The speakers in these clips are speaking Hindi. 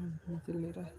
चल ले रहा है।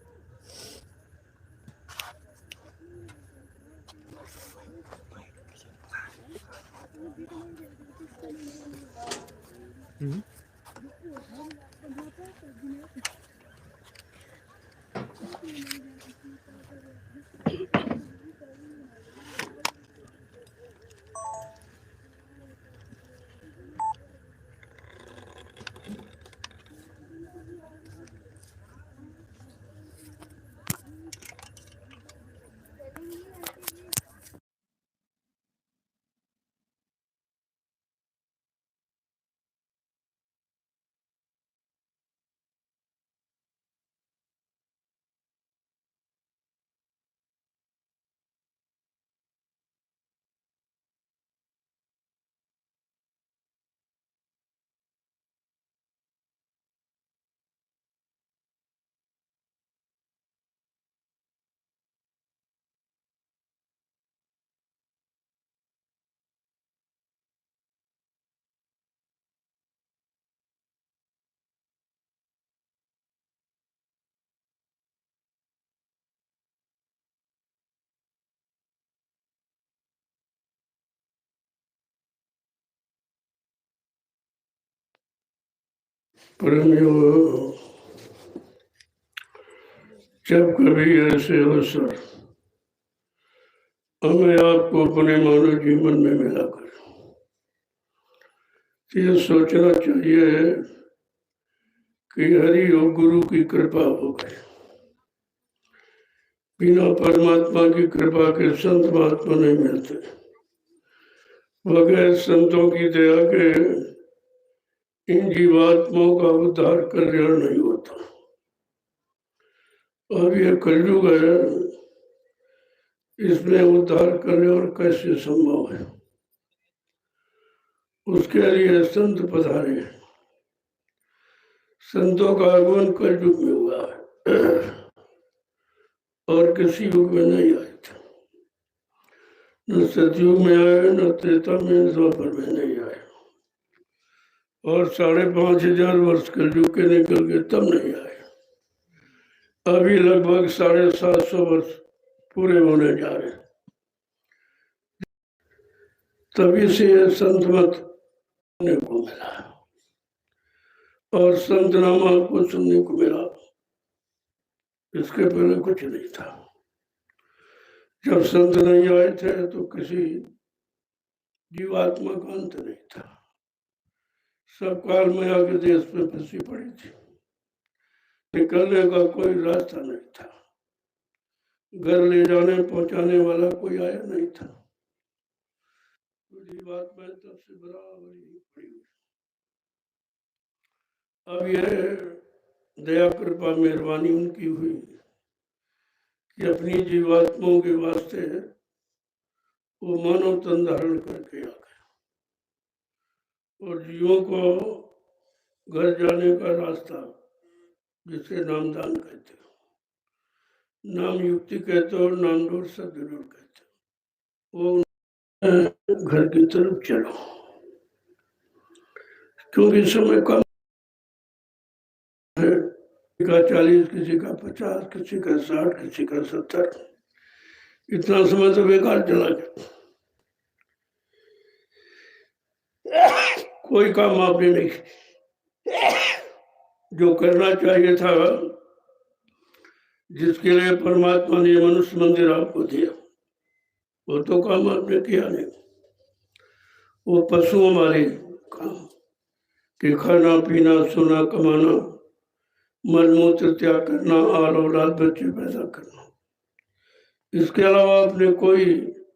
परंतु जब कभी ऐसे अवसर हमें आपको अपने मानव जीवन में मिलाकर ये सोचना चाहिए कि हरि और गुरु की कृपा हो गई। बिना परमात्मा की कृपा के संत महात्मा नहीं मिलते। बगैर संतों की दया के इन जीवात्माओं का उद्धार कल्याण नहीं होता। अब यह कलयुग है, इसमें उद्धार कल्याण कैसे संभव है? उसके लिए संत पधारे। संतों का आगमन कलयुग में हुआ है और किसी युग में नहीं आए थे। न सतयुग में आए, न त्रेता में, न द्वापर में नहीं आए। और 5,500 वर्ष कलयुग के निकल के तब नहीं आए। अभी लगभग 750 वर्ष पूरे होने जा रहे हैं। तभी से संत मत सुनने को मिला और संत नामा को सुनने को मिला। इसके पहले कुछ नहीं था। जब संत नहीं आए थे तो किसी जीवात्मा का अंत नहीं था। सब काल माया के देश में फंसी पड़ी थी। निकलने का कोई रास्ता नहीं था। घर ले जाने पहुंचाने वाला कोई आया नहीं था। तो जीवात्मा तब से बराबर ही पड़ी हुई। अब यह दया कृपा मेहरबानी उनकी हुई कि अपनी जीवात्माओं के वास्ते वो मानव तन धारण करके आ गए और जीवों को घर जाने का रास्ता, जिसे नामदान कहते हो, नाम युक्ति कहते हो, नाम डोर सदरूर कहते हो, वो घर की तरफ चलो। क्योंकि समय कम है, किसी का 40, किसी का 50, किसी का 60, किसी का 70। इतना समय तो बेकार चला गया। कोई काम आपने नहीं जो करना चाहिए था, जिसके लिए परमात्मा ने मनुष्य मंदिर आपको दिया, वो तो काम आपने किया नहीं। वो पशुओं वाले काम कि खाना पीना, सोना, कमाना, मलमूत्र त्याग करना, आल औलाद बच्चे पैदा करना, इसके अलावा आपने कोई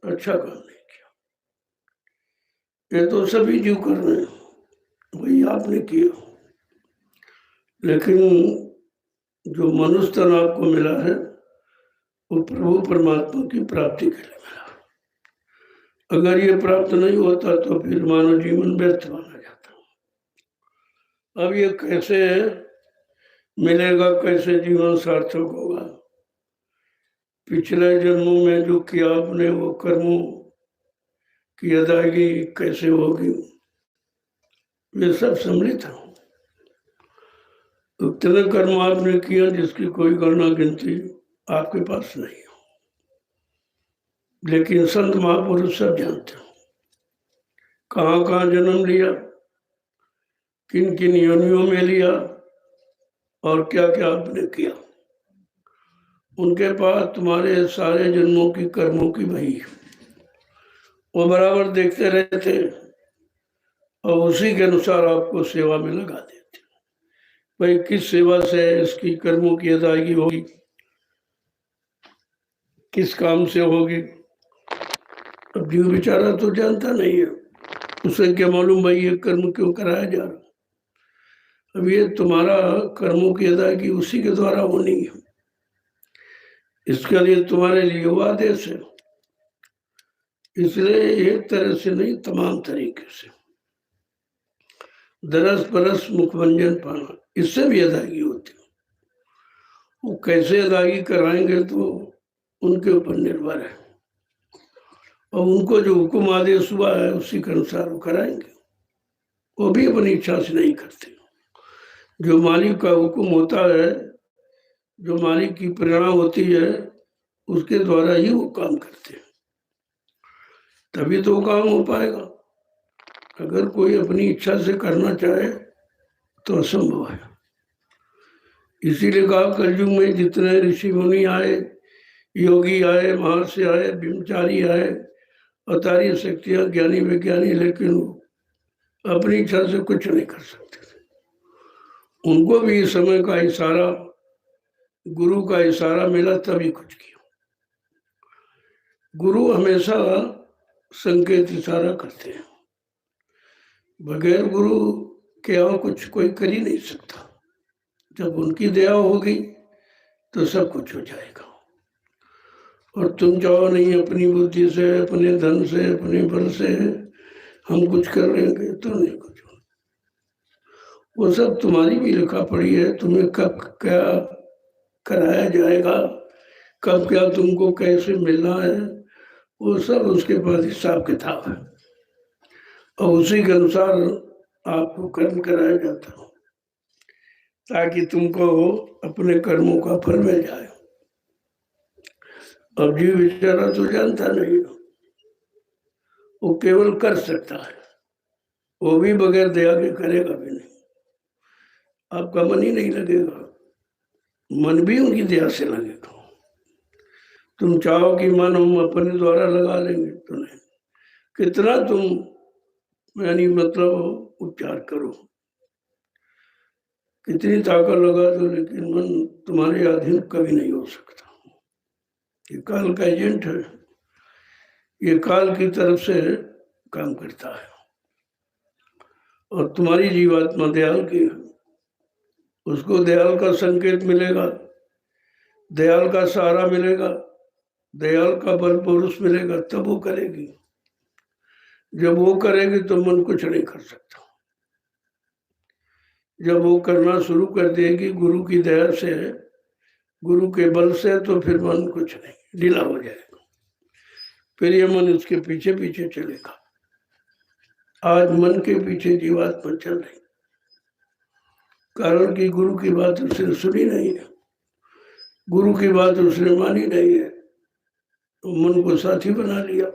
अच्छा काम नहीं किया। ये तो सभी जीव कर रहे हैं, वही आपने किया। लेकिन जो मनुष्य तन आपको मिला है वो प्रभु परमात्मा की प्राप्ति के लिए मिला। अगर ये प्राप्त नहीं होता तो फिर मानव जीवन व्यर्थ माना जाता। अब ये कैसे मिलेगा, कैसे जीवन सार्थक होगा? पिछले जन्मों में जो किया आपने, वो कर्मों की अदायगी कैसे होगी, ये सब सम्मिलित है। उतने कर्म आपने किया जिसकी कोई गणना गिनती आपके पास नहीं हो, लेकिन संत महापुरुष सब जानते हो कहाँ कहाँ जन्म लिया, किन किन योनियों में लिया और क्या क्या आपने किया। उनके पास तुम्हारे सारे जन्मों की कर्मों की बही, वो बराबर देखते रहते और उसी के अनुसार आपको सेवा में लगा देते। भाई किस सेवा से इसकी कर्मों की अदायगी होगी, किस काम से होगी। अब जीव बेचारा तो जानता नहीं है, उसे क्या मालूम भाई ये कर्म क्यों कराया जा रहा। अब ये तुम्हारा कर्मों की अदायगी उसी के द्वारा होनी है, इसके लिए तुम्हारे लिए वो आदेश है। इसलिए एक तरह से नहीं, तमाम तरीके से दरस परस मुखभंजन पाना, इससे भी अदायगी होती है। वो कैसे अदायगी कराएंगे तो उनके ऊपर निर्भर है, और उनको जो हुक्म आदेश हुआ है उसी के अनुसार वो कराएंगे। वो भी अपनी इच्छा से नहीं करते। जो मालिक का हुक्म होता है, जो मालिक की प्रेरणा होती है, उसके द्वारा ही वो काम करते हैं, तभी तो वो काम हो पाएगा। अगर कोई अपनी इच्छा से करना चाहे तो असंभव है। इसीलिए कहा कलयुग में जितने ऋषि मुनि आए, योगी आए, महर्षि आए, ब्रह्मचारी आए, अवतारी शक्तियां, ज्ञानी विज्ञानी, लेकिन वो अपनी इच्छा से कुछ नहीं कर सकते थे। उनको भी इस समय का इशारा, गुरु का इशारा मिला तभी कुछ किया। गुरु हमेशा संकेत इशारा करते हैं, बगैर गुरु के यहाँ कुछ कोई कर ही नहीं सकता। जब उनकी दया होगी तो सब कुछ हो जाएगा। और तुम चाहो नहीं अपनी बुद्धि से, अपने धन से, अपने बल से हम कुछ कर लेंगे तो नहीं कुछ हो। वो सब तुम्हारी भी लिखा पड़ी है, तुम्हें कब क्या कराया जाएगा, कब क्या तुमको कैसे मिलना है, वो सब उसके पास हिसाब किताब है, और उसी के अनुसार आपको कर्म कराया जाता हो ताकि तुमको अपने कर्मों का फल मिल जाए। अब जीव बेचारा तो जानता नहीं, वो केवल कर सकता है, वो भी बगैर दया के करेगा भी नहीं। आपका मन ही नहीं लगेगा, मन भी उनकी दया से लगेगा। तुम चाहो कि मन हम अपने द्वारा लगा लेंगे तो नहीं। कितना तुम यानी मतलब उपचार करो, कितनी ताकत लगा दो, लेकिन मन तुम्हारे अधीन कभी नहीं हो सकता। ये काल का एजेंट है, ये काल की तरफ से काम करता है। और तुम्हारी जीवात्मा दयाल की है, उसको दयाल का संकेत मिलेगा, दयाल का सहारा मिलेगा, दयाल का बल पुरुष मिलेगा, तब वो करेगी। जब वो करेगी तो मन कुछ नहीं कर सकता। जब वो करना शुरू कर देगी गुरु की दया से, गुरु के बल से, तो फिर मन कुछ नहीं, ढीला हो जाएगा। फिर ये मन उसके पीछे पीछे चलेगा। आज मन के पीछे जीवात्मा चल रही, कारण कि गुरु की बात उसने सुनी नहीं है, गुरु की बात उसने मानी नहीं है, तो मन को साथी बना लिया।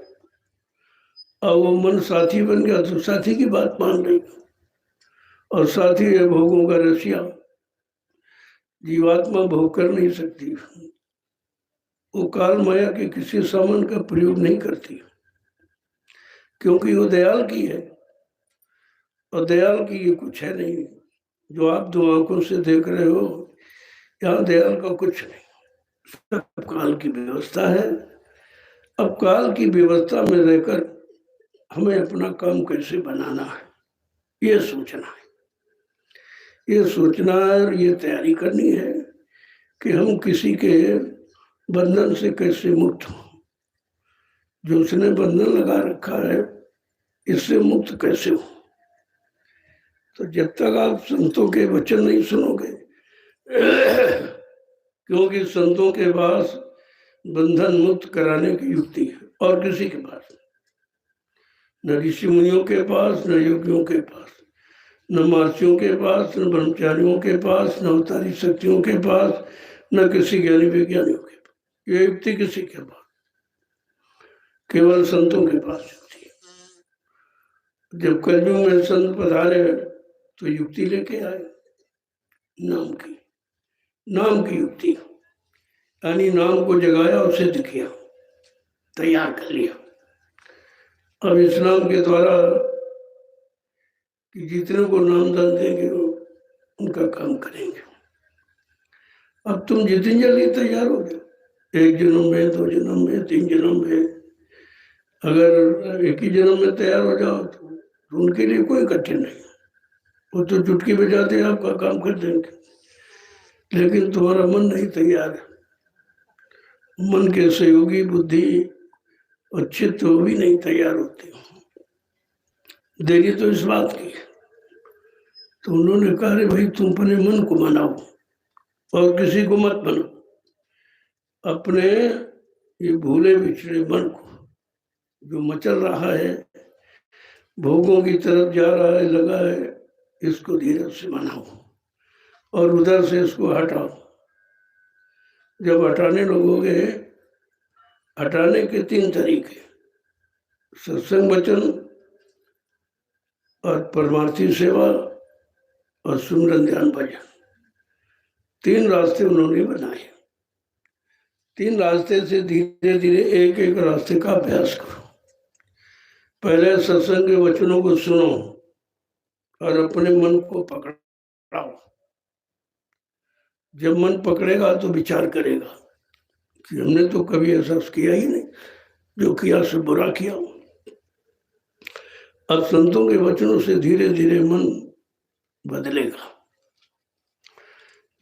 और वो मन साथी बन गया तो साथी की बात मान रही, और साथी है भोगों का रसिया। जीवात्मा भोग कर नहीं सकती, वो काल माया के किसी सामान का प्रयोग नहीं करती, क्योंकि वो दयाल की है, और दयाल की ये कुछ है नहीं। जो आप दो आंखों से देख रहे हो, यहाँ दयाल का कुछ नहीं, सब काल की व्यवस्था है। अब काल की व्यवस्था में रहकर हमें अपना काम कैसे बनाना है, ये सोचना है, ये सोचना है, और ये तैयारी करनी है कि हम किसी के बंधन से कैसे मुक्त हो। जो उसने बंधन लगा रखा है, इससे मुक्त कैसे हो। तो जब तक आप संतों के वचन नहीं सुनोगे, क्योंकि संतों के पास बंधन मुक्त कराने की युक्ति है, और किसी के पास न ऋषि मुनियों के पास, न योगियों के पास, न महर्षियों के पास, न ब्रह्मचारियों के पास, न अवतारी शक्तियों के पास, न किसी ज्ञानी विज्ञानियों के पास। ये युक्ति किसी के पास, केवल संतों के पास युक्ति है। जब कलयुग में संत पधारे तो युक्ति लेके आए, नाम की युक्ति, यानी नाम को जगाया और सिद्ध किया, तैयार कर लिया। अब इस नाम के द्वारा कि जितने को नाम दान देंगे वो उनका काम करेंगे। अब तुम जितनी जल्दी तैयार हो गए, 1 जन्म में, 2 जन्म में, 3 जन्म में, अगर एक ही जन्म में तैयार हो जाओ तो उनके लिए कोई कठिन नहीं, वो तो चुटकी बजाते आपका काम कर देंगे। लेकिन तुम्हारा मन नहीं तैयार है, मन के सहयोगी बुद्धि और चित्त वो भी नहीं तैयार होते। देरी तो इस बात की, तो उन्होंने कहा रे भाई तुम अपने मन को मनाओ और किसी को मत बनो। अपने ये भूले बिछड़े मन को जो मचल रहा है, भोगों की तरफ जा रहा है, लगा है, इसको धीरे से मनाओ और उधर से इसको हटाओ। जब हटाने लगोगे, हटाने के 3 तरीके, सत्संग, वचन और परमार्थी सेवा और सुमरन ध्यान भजन, 3 रास्ते उन्होंने बनाए। 3 रास्ते से धीरे धीरे एक एक रास्ते का अभ्यास करो। पहले सत्संग के वचनों को सुनो और अपने मन को पकड़ाओ। जब मन पकड़ेगा तो विचार करेगा कि हमने तो कभी ऐसा किया ही नहीं, जो किया से बुरा किया। अब संतों के वचनों से धीरे धीरे मन बदलेगा।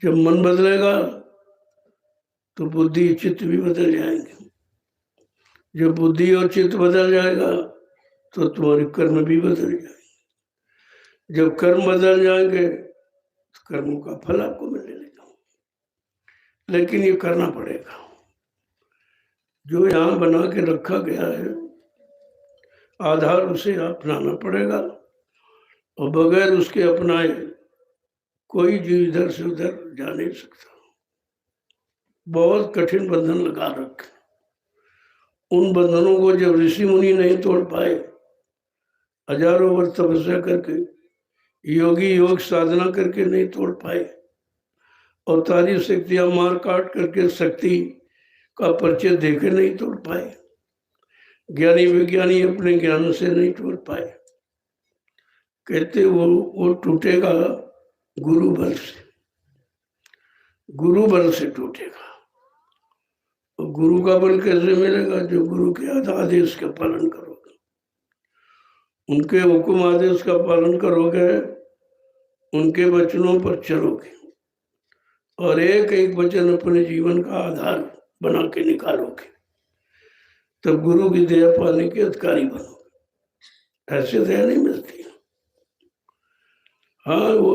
जब मन बदलेगा तो बुद्धि चित्त भी बदल जाएंगे। जब बुद्धि और चित्त बदल जाएगा तो तुम्हारे कर्म भी बदल जाएंगे। जब कर्म बदल जाएंगे तो कर्मों का फल आपको मिलने लगेगा। लेकिन ये करना पड़ेगा, जो यहाँ बना के रखा गया है आधार, उसे अपनाना पड़ेगा। और बगैर उसके अपनाए कोई जीव इधर से उधर जा नहीं सकता। बहुत कठिन बंधन लगा रखे। उन बंधनों को जब ऋषि मुनि नहीं तोड़ पाए, हजारों वर्ष तपस्या करके, योगी योग साधना करके नहीं तोड़ पाए, अवतारी शक्तियां मार काट करके शक्ति का परिचय देके नहीं तोड़ पाए, ज्ञानी विज्ञानी अपने ज्ञान से नहीं तोड़ पाए। कहते वो टूटेगा गुरु बल से, गुरु बल से टूटेगा। और गुरु का बल कैसे मिलेगा? जो गुरु के आदेश का पालन करोगे, उनके हुक्म आदेश का पालन करोगे, उनके वचनों पर चलोगे और एक एक वचन अपने जीवन का आधार बना के निकालोगे, तब गुरु की दया पाने के अधिकारी बनोगे। ऐसे दया नहीं मिलती। हाँ, वो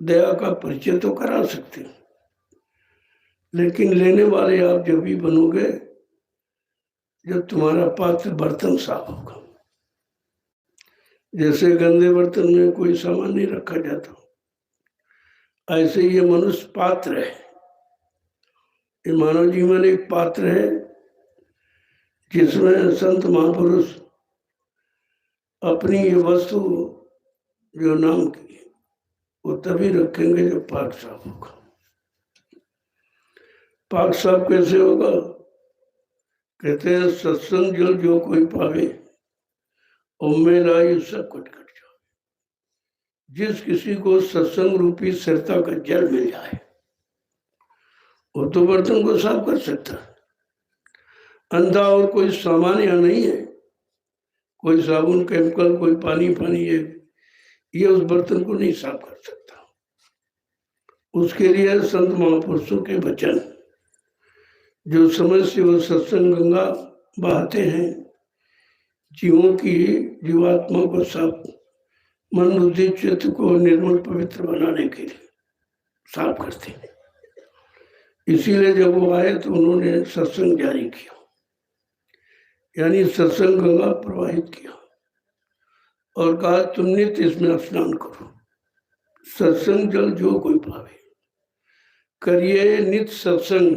दया का परिचय तो करा सकते, लेकिन लेने वाले आप जब भी बनोगे जब तुम्हारा पात्र बर्तन साफ होगा। जैसे गंदे बर्तन में कोई सामान नहीं रखा जाता, ऐसे ये मनुष्य पात्र है। ये मानव जीवन एक पात्र है जिसमें संत महापुरुष अपनी ये वस्तु जो नाम की वो तभी रखेंगे जब पाक साफ होगा। पाक साफ कैसे होगा? कहते हैं सत्संग जल जो कोई पावे उम्मे लाई सब कट कट जाए। जिस किसी को सत्संग रूपी स्थिरता का जल मिल जाए वो तो बर्तन को साफ कर सकता है। अंधा और कोई सामान्य नहीं है, कोई साबुन केमिकल कोई पानी ये उस बर्तन को नहीं साफ कर सकता। उसके लिए संत महापुरुषों के वचन जो समय से वो सत्संग गंगा बहाते हैं, जीवों की जीवात्मा को साफ, मन बुद्धि चित्त को निर्मल पवित्र बनाने के लिए साफ करते हैं। इसीलिए जब वो आए तो उन्होंने सत्संग जारी किया, यानी सत्संग गंगा प्रवाहित किया। और कहा तुम नित्य इसमें स्नान करो, सत्संग जल जो कोई पावे, करिए नित्य सत्संग,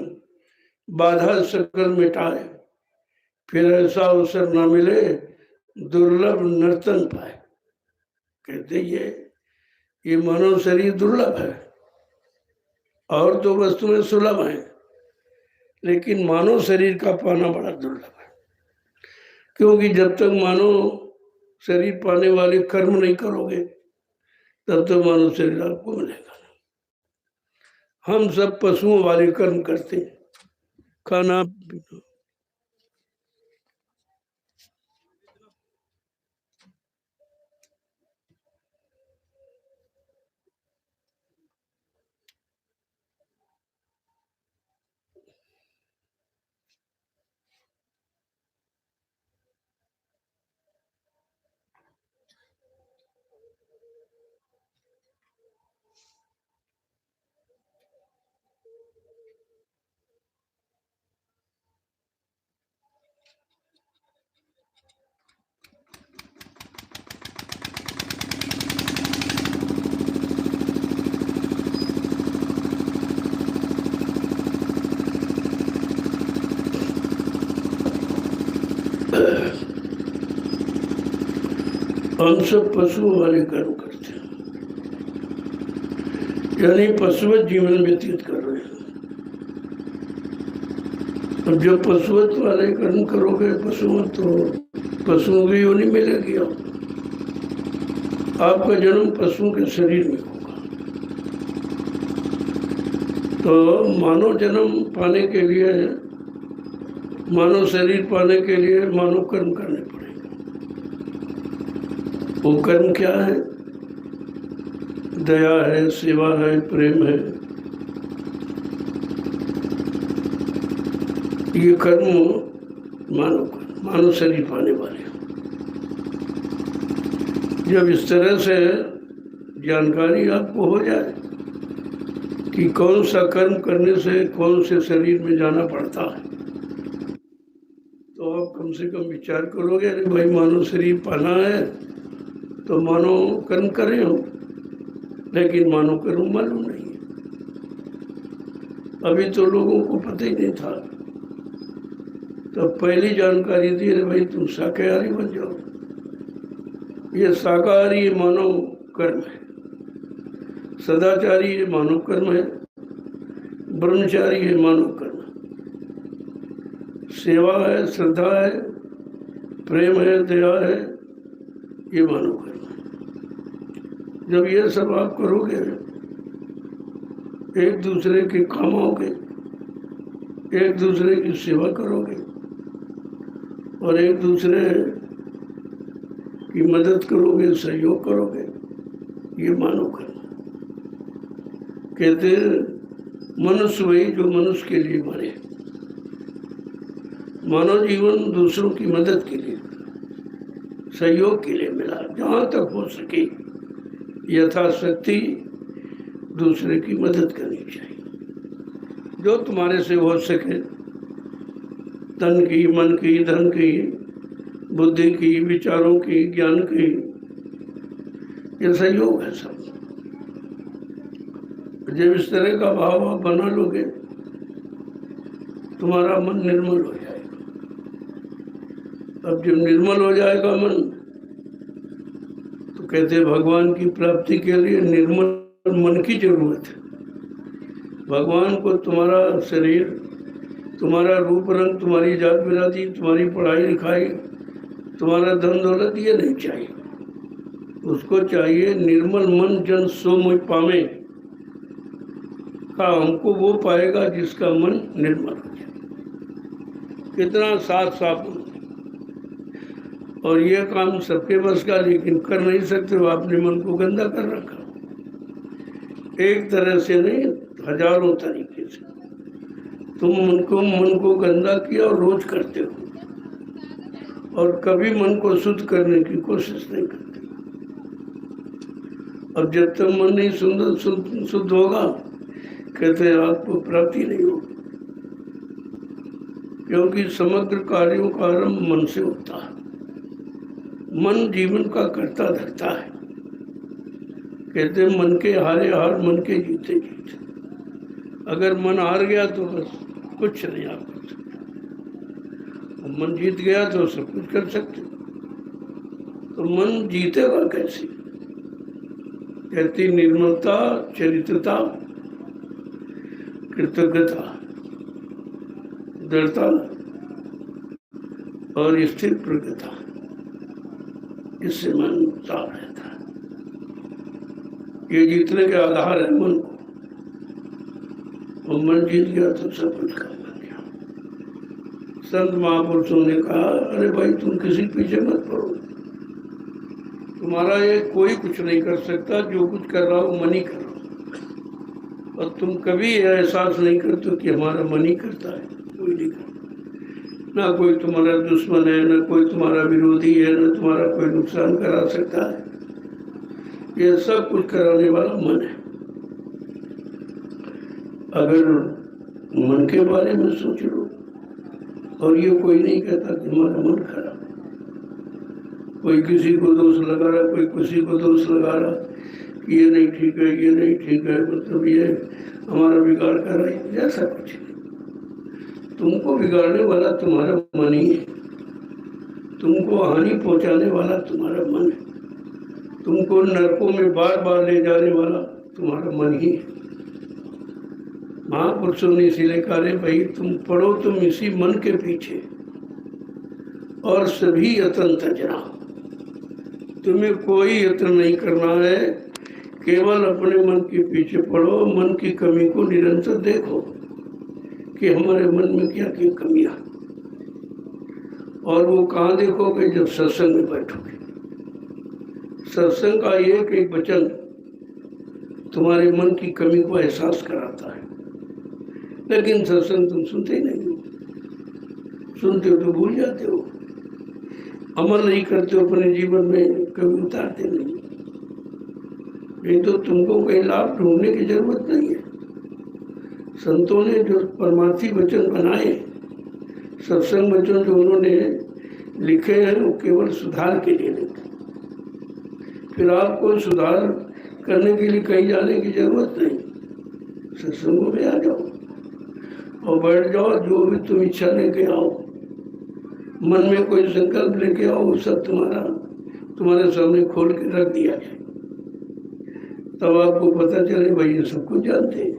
बाधा सकल मिटाए, फिर ऐसा अवसर न मिले, दुर्लभ नर्तन पाए। कहते ये मानव शरीर दुर्लभ है, और तो वस्तुएं सुलभ है, लेकिन मानव शरीर का पाना बड़ा दुर्लभ है। क्योंकि जब तक मानव शरीर पाने वाले कर्म नहीं करोगे, तब तक मानव शरीर आपको मिलेगा। हम सब पशुओं वाले कर्म करते हैं, खाना पीना। हम सब पशुओं वाले कर्म करते हैं, यानी पशुवत जीवन व्यतीत कर रहे हैं। अब जब पशुवत वाले कर्म करोगे पशुवत, तो पशुओं की योनि मिलेगी। आपका जन्म पशुओं के शरीर में होगा। तो मानव जन्म पाने के लिए, मानव शरीर पाने के लिए मानव कर्म करने पड़ेगा। वो कर्म क्या है? दया है, सेवा है, प्रेम है। ये कर्म मानव शरीर पाने वाले। जब इस तरह से जानकारी आपको हो जाए कि कौन सा कर्म करने से कौन से शरीर में जाना पड़ता है, तो आप कम से कम विचार करोगे, अरे भाई मानव शरीर पाना है तो मानव कर्म करे हो, लेकिन मानव कर्म मालूम नहीं है। अभी तो लोगों को पता ही नहीं था। तो पहली जानकारी दी, अरे भाई तुम शाकाहारी बन जाओ। ये शाकाहारी मानव कर्म है, सदाचारी ये मानव कर्म है, ब्रह्मचारी है मानव कर्म, सेवा है, श्रद्धा है, प्रेम है, दया है, ये मानव कर्म है। जब ये सब आप करोगे, एक दूसरे के काम आओगे, एक दूसरे की सेवा करोगे और एक दूसरे की मदद करोगे, सहयोग करोगे, ये मानव कर्म। कहते मनुष्य वही जो मनुष्य के लिए मरे। मानव जीवन दूसरों की मदद के लिए, सहयोग के लिए मिला। जहाँ तक हो सके यथाशक्ति दूसरे की मदद करनी चाहिए। जो तुम्हारे से हो सके, तन की, मन की, धन की, बुद्धि की, विचारों की, ज्ञान की, ये सहयोग है सब। जब इस तरह का भाव आप बना लोगे, तुम्हारा मन निर्मल हो जाएगा। अब जब निर्मल हो जाएगा मन, तो कहते भगवान की प्राप्ति के लिए निर्मल मन की जरूरत है। भगवान को तुम्हारा शरीर, तुम्हारा रूप रंग, तुम्हारी जात बिरादरी, तुम्हारी पढ़ाई लिखाई, तुम्हारा धन दौलत ये नहीं चाहिए। उसको चाहिए निर्मल मन जन सो मोहि पामे। का हमको वो पाएगा जिसका मन निर्मल हो जाए। कितना साफ साफ। और ये काम सबके बस का, लेकिन कर नहीं सकते हो। आपने मन को गंदा कर रखा, एक तरह से नहीं, हजारों तरीके से। तुम मन को गंदा किया और रोज करते हो, और कभी मन को शुद्ध करने की कोशिश नहीं करते। अब जब तक मन नहीं शुद्ध होगा, कहते आपको प्राप्ति नहीं होगी। क्योंकि समग्र कार्यों का आरंभ मन से होता है। मन जीवन का कर्ता धर्ता है। कहते हैं मन के हारे हार, मन के जीते जीत। अगर मन हार गया तो बस कुछ नहीं आप कर सकते, और मन जीत गया तो सब कुछ कर सकते। तो मन जीतेगा कैसे? कहती निर्मलता, चरित्रता, कृतज्ञता, दृढ़ता और स्थिर प्रज्ञता, इससे मन साफ रहता है। ये जीतने के आधार है मन को, और मन जीत गया तो सब कुछ काम बन गया। संत महापुरुषों ने कहा, अरे भाई तुम किसी पीछे मत पड़ो, तुम्हारा ये कोई कुछ नहीं कर सकता, जो कुछ कर रहा हो मन ही कर रहा हो। और तुम कभी एहसास नहीं करते कि हमारा मन ही करता है, कोई नहीं करता। ना कोई तुम्हारा दुश्मन है, ना कोई तुम्हारा विरोधी है, ना तुम्हारा कोई नुकसान करा सकता है। ये सब कुछ कराने वाला मन है। अगर मन के बारे में सोच लो, और ये कोई नहीं कहता कि हमारा मन खराब है। कोई किसी को दोष लगा रहा, कोई किसी को दोष लगा रहा कि ये नहीं ठीक है, ये नहीं ठीक है, मतलब ये हमारा बिगाड़ कर रहा है, ऐसा कुछ नहीं। तुमको बिगाड़ने वाला तुम्हारा मन ही है, तुमको हानि पहुंचाने वाला तुम्हारा मन है, तुमको नरकों में बार बार ले जाने वाला तुम्हारा मन ही है। महापुरुषों ने इसीलिए कहा, रे भाई तुम पढ़ो तुम इसी मन के पीछे, और सभी यत्न तजना। तुम्हें कोई यत्न नहीं करना है, केवल अपने मन के पीछे पढ़ो। मन की कमी को निरंतर देखो कि हमारे मन में क्या क्या कमियां, और वो कहाँ देखोगे? जब सत्संग में बैठोगे। सत्संग का एक एक वचन तुम्हारे मन की कमी को एहसास कराता है। लेकिन सत्संग तुम सुनते ही नहीं हो, सुनते हो तो भूल जाते हो, अमल नहीं करते हो, अपने जीवन में कभी उतारते नहीं तो तुमको कहीं लाभ ढूंढने की जरूरत नहीं है। संतों ने जो परमार्थी वचन बनाए, सत्संग वचन जो उन्होंने लिखे हैं, वो केवल सुधार के लिए लिखे। फिर आपको सुधार करने के लिए कहीं जाने की जरूरत नहीं, सत्संगों में आ जाओ और बैठ जाओ। जो भी तुम इच्छा लेके आओ, मन में कोई संकल्प लेके आओ, वो सब तुम्हारे सामने खोल के रख दिया जाए। तब आपको पता चले भाई ये सब कुछ जानते हैं,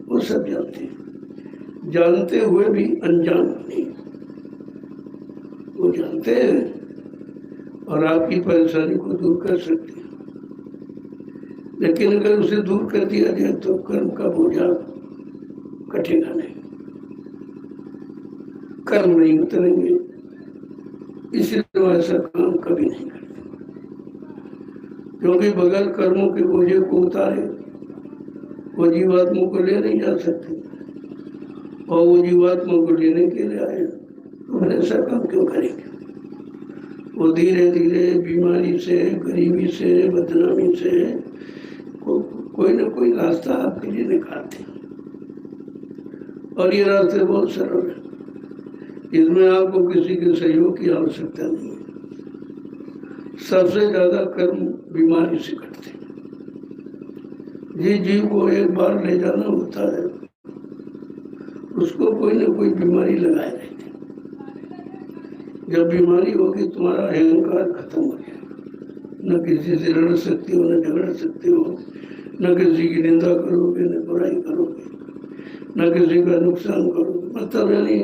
वो सब जानते हैं, जानते हुए भी अनजान नहीं। वो जानते हैं और आपकी परेशानी को दूर कर सकते हैं। लेकिन अगर उसे दूर कर दिया जाए तो कर्म का बोझा कटेगा नहीं, कर्म नहीं उतरेंगे। इसलिए वो ऐसा काम कभी नहीं करते, क्योंकि बगैर कर्मों के बोझे को उतारे वो जीवात्मा को ले नहीं जा सकते, और वो जीवात्मा को लेने के लिए आए तो फिर ऐसा काम क्यों करेंगे? वो धीरे धीरे बीमारी से, गरीबी से, बदनामी से कोई ना कोई रास्ता आपके लिए निकालते हैं। और ये रास्ते बहुत सरल है, इसमें आपको किसी के सहयोग की आवश्यकता नहीं है। सबसे ज्यादा कर्म बीमारी से करते हैं। जिस जीव को एक बार ले जाना होता है, उसको कोई ना कोई बीमारी लगाए रहती है। जब बीमारी होगी तुम्हारा अहंकार खत्म हो जाएगा, न किसी से लड़ सकते हो, न झगड़ सकते हो, न किसी की निंदा करोगे, न बुराई करोगे, न किसी का नुकसान करोगे। मतलब यानी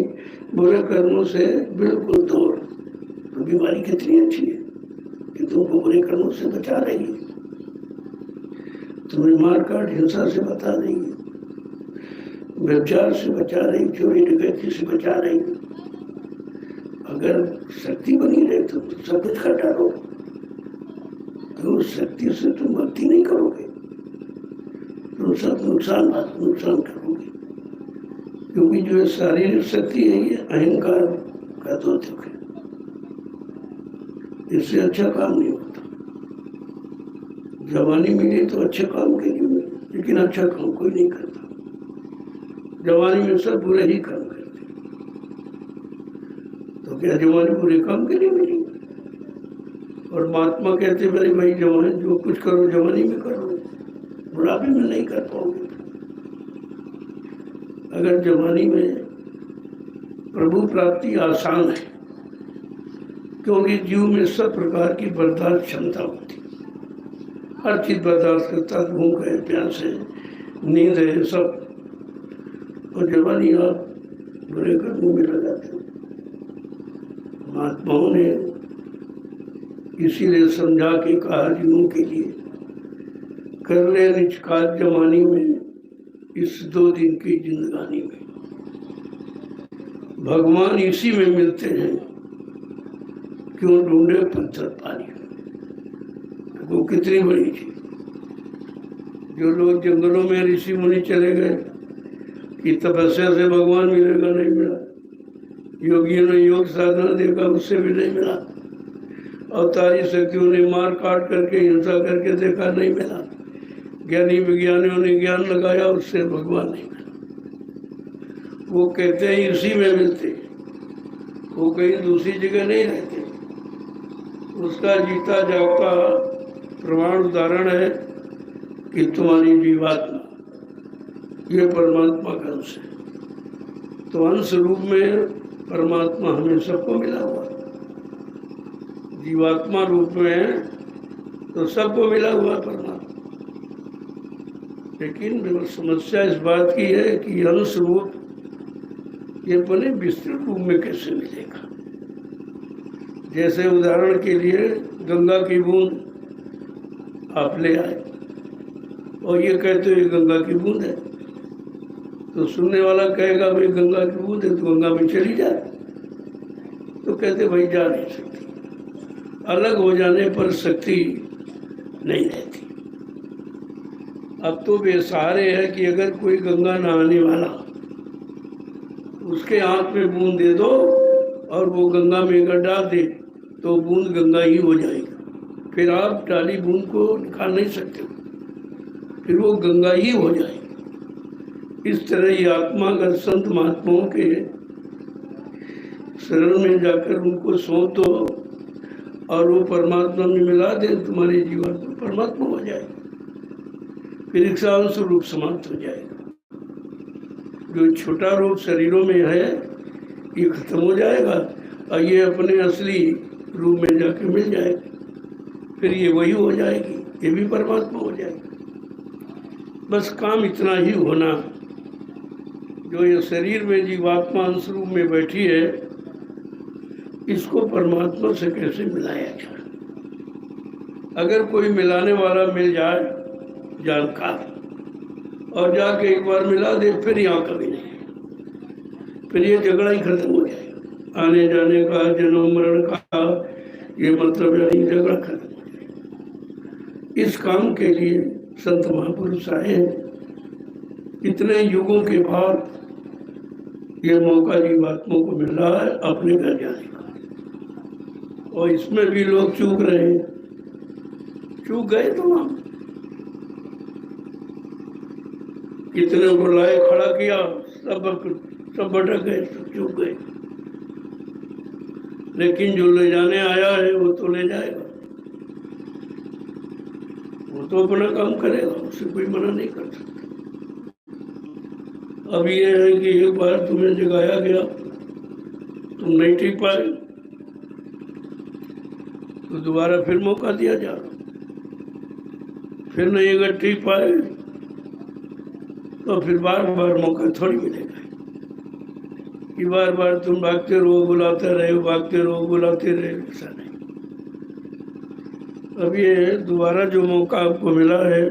बुरे कर्मों से बिल्कुल दूर। तो बीमारी कितनी अच्छी है कि तुमको बुरे कर्मों से बचा रही है, तुम्हें मार काट हिंसा से बचा रही है, व्यभिचार से बचा रही, चोरी डकैती से बचा रही। अगर शक्ति बनी रहे तो सब कुछ का डरो, तो उस शक्ति से तुम भक्ति नहीं करोगे, तुम सब नुकसान करोगे। क्योंकि जो शारीरिक शक्ति है ये अहंकार का द्योतक है, इससे अच्छा काम नहीं होता। जवानी मिली तो अच्छे काम के लिए मिली, लेकिन अच्छा काम कोई नहीं करता। जवानी में सब बुरे ही काम करते, तो क्या जवानी बुरे काम के लिए मिली? और महात्मा कहते मेरे भाई जवान जो कुछ करो जवानी में करो, बुढ़ापे में नहीं कर पाओगे। अगर जवानी में प्रभु प्राप्ति आसान है, क्योंकि जीव में सब प्रकार की बर्दाश्त क्षमता होती, हर चीज बर्दाश्त करता, भूख है, प्यास है, नींद है, सब। और जवानी आप बुरे कर्मों में लगाते हो। महात्माओं ने इसीलिए समझा के कहा जीवों के लिए कर ले निष्काल जवानी में, इस 2 दिन की जिंदगानी में भगवान इसी में मिलते हैं, क्यों ढूंढे पत्थर पानी। वो कितनी बड़ी चीज। जो लोग जंगलों में ऋषि मुनि चले गए कि तपस्या से भगवान मिलेगा, नहीं मिला। योगियों ने योग साधना देखा, उससे भी नहीं मिला। अवतारी शक्तियों ने मार काट करके हिंसा करके देखा, नहीं मिला। ज्ञानी विज्ञानियों ने ज्ञान लगाया, उससे भगवान नहीं मिला। वो कहते हैं इसी में मिलते, वो कहीं दूसरी जगह नहीं रहते। उसका जीता जागता प्रमाण उदाहरण है कि तुम्हारी जीवात्मा ये परमात्मा का अंश है। तो अंश रूप में परमात्मा हमें सबको मिला हुआ, जीवात्मा रूप में तो सबको मिला हुआ परमात्मा। लेकिन समस्या इस बात की है कि अंश रूप ये अपने विस्तृत रूप में कैसे मिलेगा। जैसे उदाहरण के लिए गंगा की बूंद आप ले आए और ये कहते हो गंगा की बूंद है, तो सुनने वाला कहेगा भाई गंगा की बूंद है तो गंगा में चली जाए, तो कहते भाई जा नहीं सकती। अलग हो जाने पर शक्ति नहीं रहती। अब तो बेसहारे है कि अगर कोई गंगा नहाने वाला उसके हाथ में बूंद दे दो और वो गंगा में अगर डाल दे तो बूंद गंगा ही हो जाएगी। फिर आप डाली बूंद को निकाल नहीं सकते, फिर वो गंगा ही हो जाएगी। इस तरह ही आत्मा अगर संत महात्माओं के शरण में जाकर उनको सौंप दो और वो परमात्मा में मिला दे, तुम्हारे जीवन में परमात्मा हो जाएगी। फिर अंश रूप समाप्त हो जाएगा। जो छोटा रूप शरीरों में है ये खत्म हो जाएगा और ये अपने असली रूप में जाके मिल जाएगी। फिर ये वही हो जाएगी, ये भी परमात्मा हो जाएगी। बस काम इतना ही होना, जो ये शरीर में जीवात्मा अंश रूप में बैठी है इसको परमात्मा से कैसे मिलाया जाए। अगर कोई मिलाने वाला मिल जाए जानकार और जाके एक बार मिला दे, फिर यहाँ कभी नहीं, फिर ये झगड़ा ही खत्म हो जाएगा। आने जाने का, जन्म मरण का ये मतलब नहीं, झगड़ा खत्म हो जाएगा। इस काम के लिए संत महापुरुष आए हैं। इतने युगों के बाद ये मौका जीवात्माओं को मिल रहा है अपने घर जाने का, और इसमें भी लोग चूक रहे हैं। चूक गए तो हम कितने को लाए, खड़ा किया, सब भटक गए, सब चूक गए। लेकिन जो ले जाने आया है वो तो ले जाएगा, वो तो अपना काम करेगा, उसे कोई मना नहीं कर सकता। अब ये है कि एक बार तुम्हें जगाया गया, तुम नहीं ठीक पाए तो दोबारा फिर मौका दिया जा रहा, फिर नहीं अगर ठीक पाए तो फिर बार बार मौका थोड़ी मिलेगा कि बार बार तुम भागते रहो बुलाते रहे, भागते रहो बुलाते रहे, ऐसा नहीं। अब ये दोबारा जो मौका आपको मिला है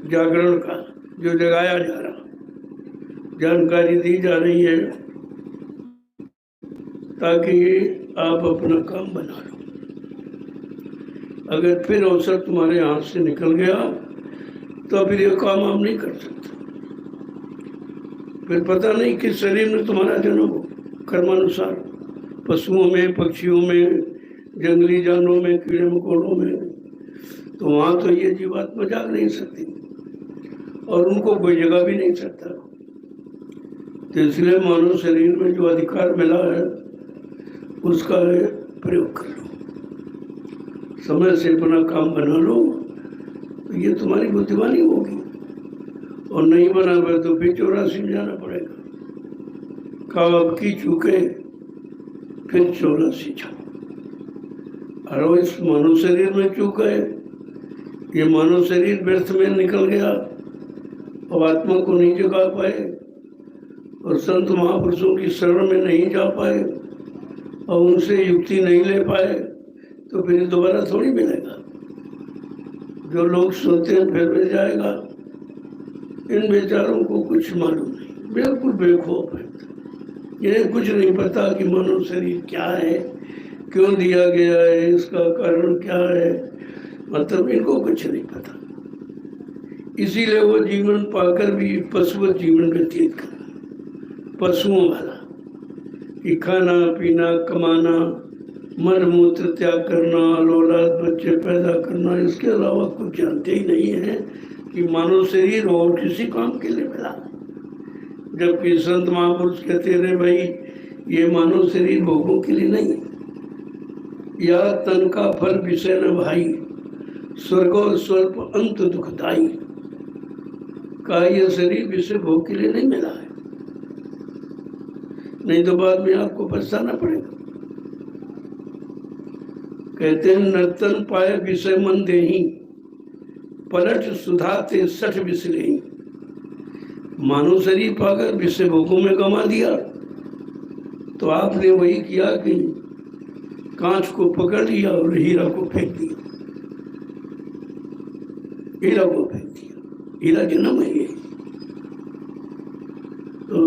जागरण का, जो जगाया जा रहा, जानकारी दी जा रही है ताकि आप अपना काम बना लो। अगर फिर अवसर तुम्हारे हाथ से निकल गया तो फिर ये काम आप नहीं कर सकते। फिर पता नहीं किस शरीर में तुम्हारा जन्म हो, कर्मानुसार, पशुओं में, पक्षियों में, जंगली जानवरों में, कीड़े मकोड़ों में, तो वहाँ तो ये जीवात्मा जाग नहीं सकती और उनको कोई जगह भी नहीं सकता। तो इसलिए मानव शरीर में जो अधिकार मिला है उसका प्रयोग कर लो। समय से अपना काम बना लो तो ये तुम्हारी बुद्धिमानी होगी, और नहीं बना हुआ तो फिर 84 में जाना पड़ेगा। कब अब की चूके फिर 84 जाओ। और इस मानव शरीर में चूक गए, ये मानव शरीर व्यर्थ में निकल गया और आत्मा को नहीं जगा पाए और संत महापुरुषों की शरण में नहीं जा पाए और उनसे युक्ति नहीं ले पाए तो फिर दोबारा थोड़ी मिलेगा। जो लोग सोते हैं फिर मिल जाएगा, इन बेचारों को कुछ मालूम नहीं, बिल्कुल बेखौफ है। इन्हें कुछ नहीं पता कि मानव शरीर क्या है, क्यों दिया गया है, इसका कारण क्या है, मतलब इनको कुछ नहीं पता। इसीलिए वो जीवन पाकर भी पशुवत जीवन व्यतीत कर, पशुओं वाला, कि खाना पीना कमाना, मल मूत्र त्याग करना, औलाद बच्चे पैदा करना, इसके अलावा कुछ जानते ही नहीं है कि मानव शरीर और किसी काम के लिए मिला। जबकि संत महापुरुष कहते रहे भाई ये मानव शरीर भोगों के लिए नहीं, या तन का फल विषय न भाई, स्वर्गो स्वल्प अंत दुखदाई, का यह शरीर विषय भोग के लिए नहीं मिला है, नहीं तो बाद में आपको पछताना पड़ेगा। कहते हैं नर्तन पाए विषय मन देही, पलट सुधाते 60 विषय। मानव शरीर पाकर विषय भोगों में गंवा दिया तो आपने वही किया कि कांच को पकड़ लिया और हीरा को फेंक दिया, हीरा को फेंक दिया। हीरा जन्म है ये। तो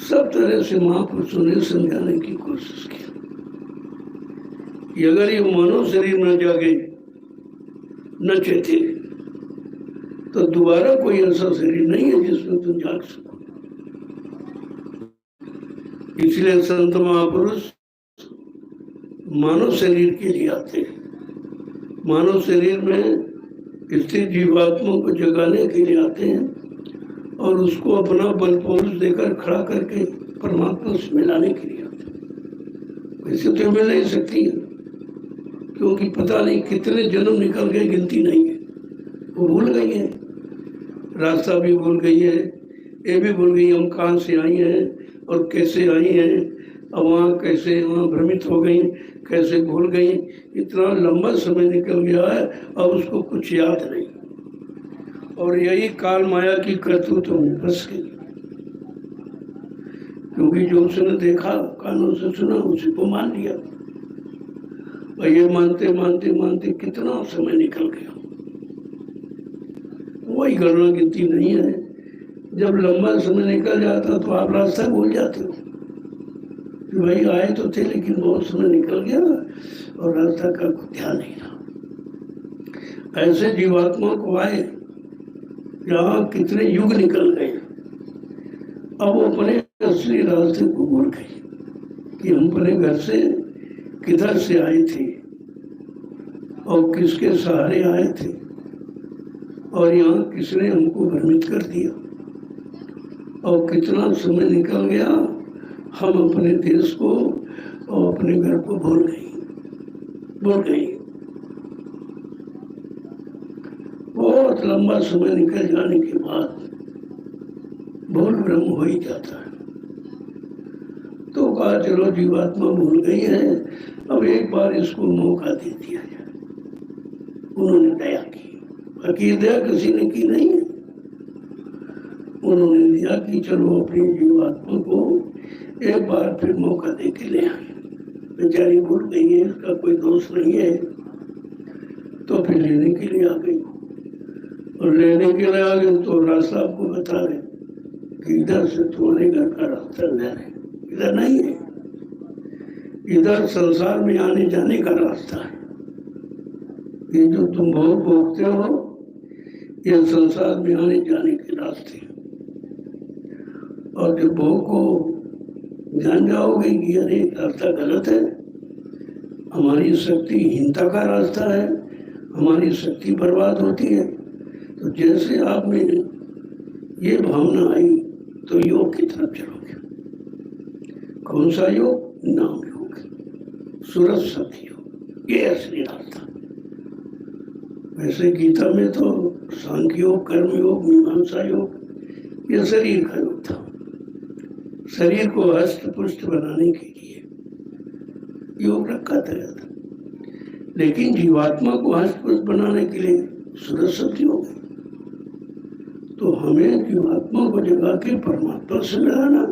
सब तरह से महापुरुषों ने समझाने की कोशिश की कि अगर ये मानव शरीर न जागे न चेते तो दोबारा कोई ऐसा शरीर नहीं है जिसमें तुम जाग सको। इसलिए संत महापुरुष मानव शरीर के लिए आते हैं, मानव शरीर में स्थित जीवात्मा को जगाने के लिए आते हैं और उसको अपना बल पौरुष देकर खड़ा करके परमात्मा से मिलाने के लिए आते हैं। वैसे तो मिल नहीं सकती है, क्योंकि पता नहीं कितने जन्म निकल गए, गिनती नहीं है। वो भूल गई है, रास्ता भी भूल गई है, ये भी भूल गई हम कहाँ से आई हैं और कैसे आई हैं, अब वहाँ कैसे, वहाँ भ्रमित हो गई, कैसे भूल गई। इतना लंबा समय निकल गया है, अब उसको कुछ याद नहीं। और यही काल माया की करतूत में फंस गई, क्योंकि जो उसने देखा, कानों से सुना, उसी को मान लिया। और ये मानते मानते मानते कितना समय निकल गया, वही गणना गिनती नहीं है। जब लंबा समय निकल जाता तो आप रास्ता भूल जाते हो कि भाई आए तो थे लेकिन बहुत समय निकल गया और रास्ता का ध्यान नहीं रहा। ऐसे जीवात्मा को आए जहाँ कितने युग निकल गए, अब वो अपने असली रास्ते को भूल गए कि हम अपने घर से किधर से आए थे और किसके सहारे आए थे और यहाँ किसने हमको भ्रमित कर दिया, और कितना समय निकल गया, हम अपने देश को और अपने घर को भूल गए। बहुत लंबा समय निकल जाने के बाद भूल भ्रम हो ही जाता है। तो कहा चलो जीवात्मा भूल गई है, अब एक बार इसको मौका दे दिया जाए। उन्होंने दया की, बाकी दया किसी ने की नहीं है। उन्होंने दिया कि चलो अपनी जीवात्मा को एक बार फिर मौका दे के ले आए। बेचारी भूल गई है, इसका कोई दोष नहीं है, तो फिर लेने के लिए आ गई। और लेने के लिए आ गए तो रास्ता आपको बता रहे कि इधर से तुम्हारे घर का रास्ता इधर है, इधर नहीं है, इधर संसार में आने जाने का रास्ता है। ये जो तुम भोग भोगते हो ये संसार में आने जाने के रास्ते हैं। और जब भोग को जान जाओगे कि अरे रास्ता गलत है, हमारी शक्तिहीनता का रास्ता है, हमारी शक्ति बर्बाद होती है, तो जैसे आप में ये भावना आई तो योग की तरफ चलोगे। कौन सा योग? नाम योग, सुरत सत योग। ये असली रास्ता। वैसे गीता में तो सांख्य योग, कर्म योग, मीमांसा योग ये शरीर का योग था। शरीर को हस्त पुष्ट बनाने के लिए योग रखा गया था, लेकिन जीवात्मा को हस्त पुष्ट बनाने के लिए सुरसत योग है। तो हमें जीवात्मा को जगा के परमात्मा से मिलाना,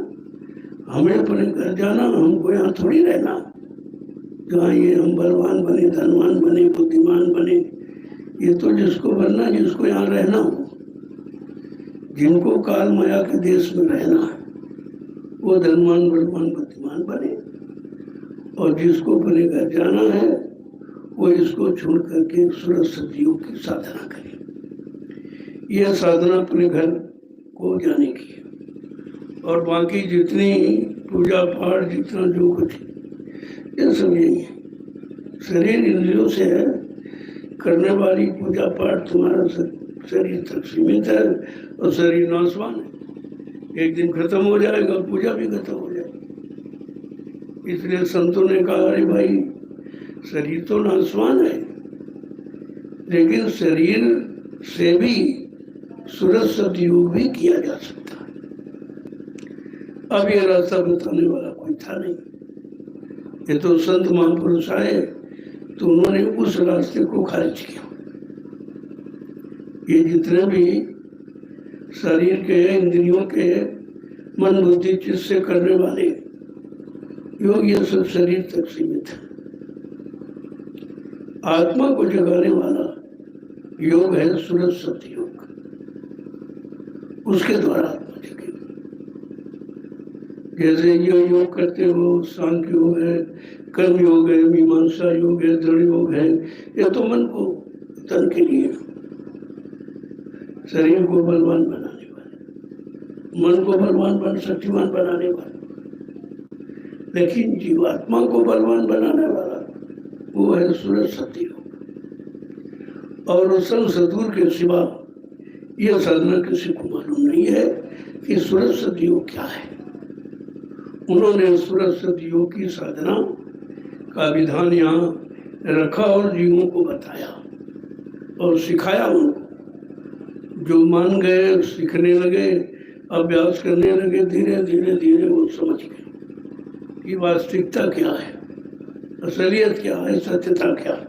हमें अपने घर जाना, हमको यहाँ थोड़ी रहना जहाँ ये हम बलवान बने, धनवान बने, बुद्धिमान बने। ये तो जिसको बनना, जिसको यहाँ रहना हो, जिनको काल माया के देश में रहना है, वो धनवान, बलवान, बुद्धिमान बने। और जिसको अपने घर जाना है वो इसको छोड़ करके सुरसत योग की साधना करे। यह साधना अपने घर को जाने की है। और बाकी जितनी पूजा पाठ, जितना जो कुछ, ये सब यही है। शरीर इंद्रियों से है, करने वाली पूजा पाठ तुम्हारा शरीर तक सीमित है और शरीर नाशवान है। एक दिन खत्म हो जाएगा, पूजा भी खत्म हो जाएगी। इसलिए संतों ने कहा, अरे भाई शरीर तो नाशवान है, लेकिन शरीर से भी सुरसत योग भी किया जा सकता है। अब ये रास्ता बताने वाला कोई था नहीं। ये तो संत महापुरुष आए तो उन्होंने उस रास्ते को खारिज किया। ये जितने भी शरीर के, इंद्रियों के, मन बुद्धि चित्त से करने वाले योग, ये सब शरीर तक सीमित है। आत्मा को जगाने वाला योग है सुरसत योग। उसके द्वारा आत्मा जगेगी। जैसे ये योग करते हो, सांख्य योग है, कर्म योग है, मीमांसा योग है, दृढ़ योग है, ये तो मन को, तन के लिए, शरीर को बलवान बनाने वाले, मन को बलवान शक्तिमान बनाने वाले। लेकिन जीवात्मा को बलवान बनाने वाला वो है सुरसत योग। और उस सदगुरु के सिवा यह साधना किसी को मालूम नहीं है कि सुरसत योग क्या है। उन्होंने सुरसत योग की साधना का विधान यहाँ रखा और जीवों को बताया और सिखाया उनको। जो मान गए, सीखने लगे, अभ्यास करने लगे, धीरे धीरे धीरे वो समझ गए कि वास्तविकता क्या है, असलियत क्या है, सत्यता क्या है।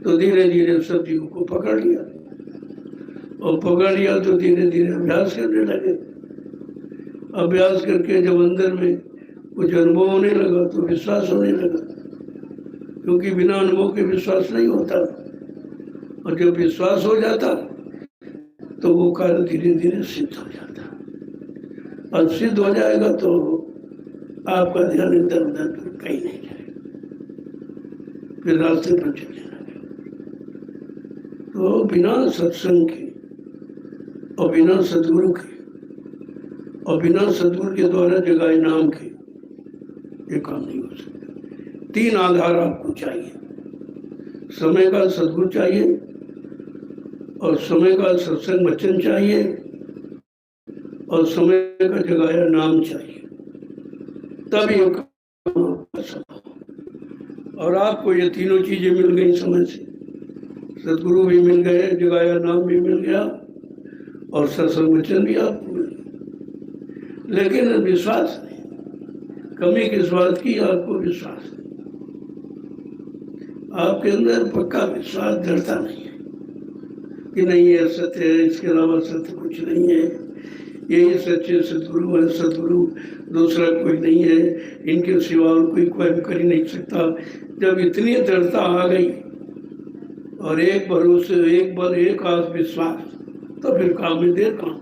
तो धीरे धीरे सतयुग को पकड़ लिया, और पकड़ लिया तो धीरे धीरे अभ्यास करने लगे। अभ्यास करके जब अंदर में कुछ अनुभव होने लगा तो विश्वास होने लगा, क्योंकि बिना अनुभव के विश्वास नहीं होता। और जब विश्वास हो जाता तो वो कार्य धीरे धीरे सिद्ध हो जाता। और सिद्ध हो जाएगा तो आपका ध्यान इधर उधर कहीं नहीं जाएगा, फिर रास्ते पर चलने लगे। तो बिना सत्संग के और बिना सदगुरु के और बिना सदगुरु के द्वारा जगाए नाम के ये काम नहीं हो सकता। तीन आधार आपको चाहिए। समय का सदगुरु चाहिए, और समय का सत्संग वचन चाहिए, और समय का जगाया नाम चाहिए। तब ये काम संभव। और आपको ये तीनों चीजें मिल गई समय से। सदगुरु भी मिल गए, जगाया नाम भी मिल गया, और सत्संग वचन भी आपको मिल गया। लेकिन विश्वास नहीं, कमी किस बात की? आपको विश्वास नहीं। आपके अंदर पक्का विश्वास, दृढ़ता नहीं है कि नहीं ये सत्य है, इसके अलावा सत्य कुछ नहीं है, यही सच्चे सदगुरु है, सदगुरु दूसरा कोई नहीं है, इनके सिवा और कोई कर ही नहीं सकता। जब इतनी दृढ़ता आ गई और एक भरोसे, एक बल, एक आस विश्वास, तो फिर काम में देर कहाँ।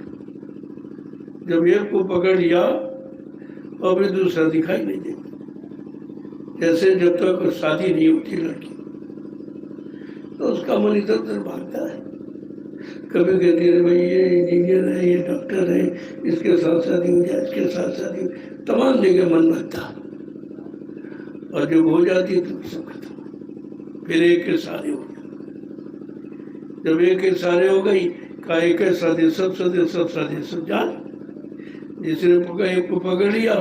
जब एक को पकड़ लिया और फिर दूसरा दिखाई नहीं देता। जैसे जब तक शादी नहीं होती लड़की तो उसका मन इधर उधर भागता है। कभी कहती है भाई ये इंजीनियर है, ये डॉक्टर है, इसके साथ शादी हो जाए, इसके साथ शादी, तमाम जगह मन लगता। और जब हो जाती है तो सब खत्म। फिर एक के सारे हो गए। जब एक के सारे हो गई, का एक के साधे सब साधे, सब साधे सब जान। जिसने एक को पकड़ लिया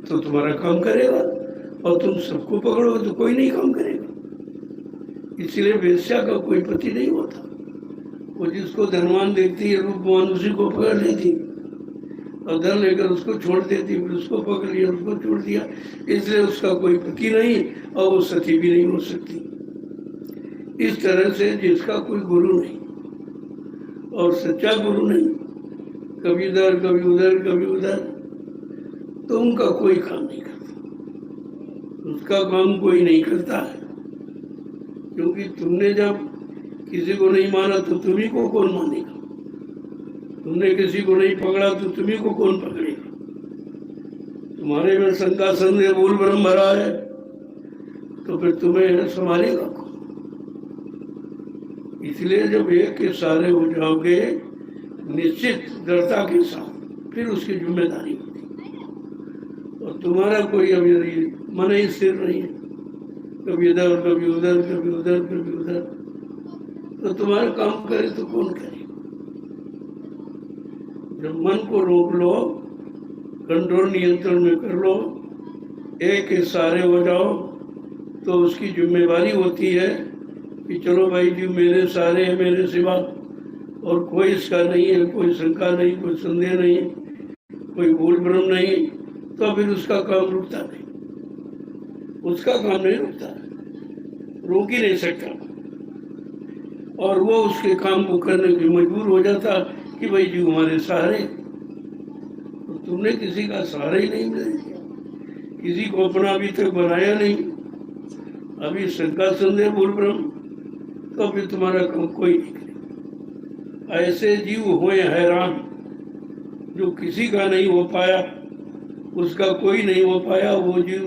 तो तुम्हारा काम करेगा, और तुम सबको पकड़ोगे तो कोई नहीं काम करेगा। इसलिए वेश्या का कोई पति नहीं होता। वो जिसको धनवान देखती है रूपवान उसी को पकड़ लेती और धन लेकर उसको छोड़ देती, फिर उसको पकड़ लिया, उसको छोड़ दिया, इसलिए उसका कोई पति नहीं और वो सती भी नहीं हो सकती। इस तरह से जिसका कोई गुरु नहीं और सच्चा गुरु नहीं, कभी इधर कभी उधर कभी उधर, तो उनका कोई काम नहीं करता, उसका काम कोई नहीं करता है। क्योंकि तुमने जब किसी को नहीं माना तो तुम्ही को कौन मानेगा, तुमने किसी को नहीं पकड़ा तो तुम्ही को कौन पकड़ेगा। तुम्हारे में शंका संदेह भूल भ्रम भरा है तो फिर तुम्हें संभालेगा कौन। इसलिए जब एक के सहारे हो जाओगे निश्चित दृढ़ता के साथ, फिर उसकी जिम्मेदारी होती। और तुम्हारा कोई अभी मन ही स्थिर नहीं है, कभी इधर कभी उधर कभी उधर कभी उधर, तो तुम्हारा काम करे तो कौन करे। जब मन को रोक लो, कंट्रोल नियंत्रण में कर लो, एक के सहारे हो जाओ, तो उसकी जिम्मेवारी होती है कि चलो भाई जी मेरे सहारे है, मेरे सिवा और कोई इसका नहीं है, कोई शंका नहीं, कोई संदेह नहीं, कोई भूल भ्रम नहीं, तो फिर उसका काम रुकता नहीं, उसका काम नहीं रुकता, रोक ही नहीं सकता। और वो उसके काम को करने के मजबूर हो जाता कि भाई जी हमारे सहारे। तो तुमने किसी का सहारा ही नहीं मिला, किसी को अपना अभी तक बनाया नहीं, अभी शंका संदेह भूल भ्रम, तो फिर तुम्हारा काम कोई नहीं करे। ऐसे जीव हुए हैरान जो किसी का नहीं हो पाया, उसका कोई नहीं हो पाया, वो जीव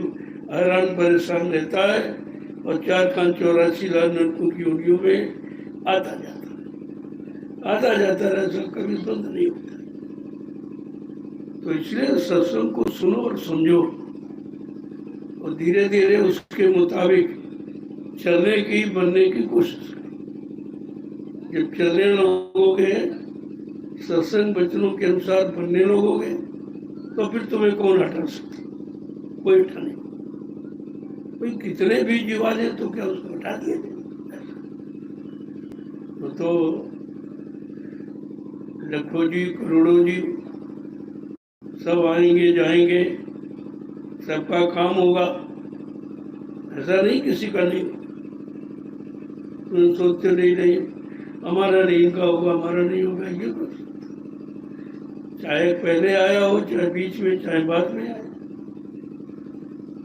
हैरान परेशान रहता है और 4,84 लाख नरकों की योनियों में आता जाता रहता, कभी बंद नहीं होता। तो इसलिए सत्संग को सुनो और समझो और धीरे धीरे उसके मुताबिक चलने की बनने की कोशिश करो। जब चलने लगोगे, सत्संग वचनों के अनुसार बनने लगोगे, तो फिर तुम्हें कौन हटा सकता, कोई हटा नहीं। कोई कितने भी जीवा दे तो क्या उसको हटा दिया जाए। तो लाखों जी करोड़ों जी सब आएंगे जाएंगे, सबका काम होगा, ऐसा नहीं किसी का नहीं। तुम सोचते नहीं हमारा नहीं, इनका होगा, हमारा नहीं होगा, ये कुछ चाहे पहले आया हो, चाहे बीच में, चाहे बाद में आए।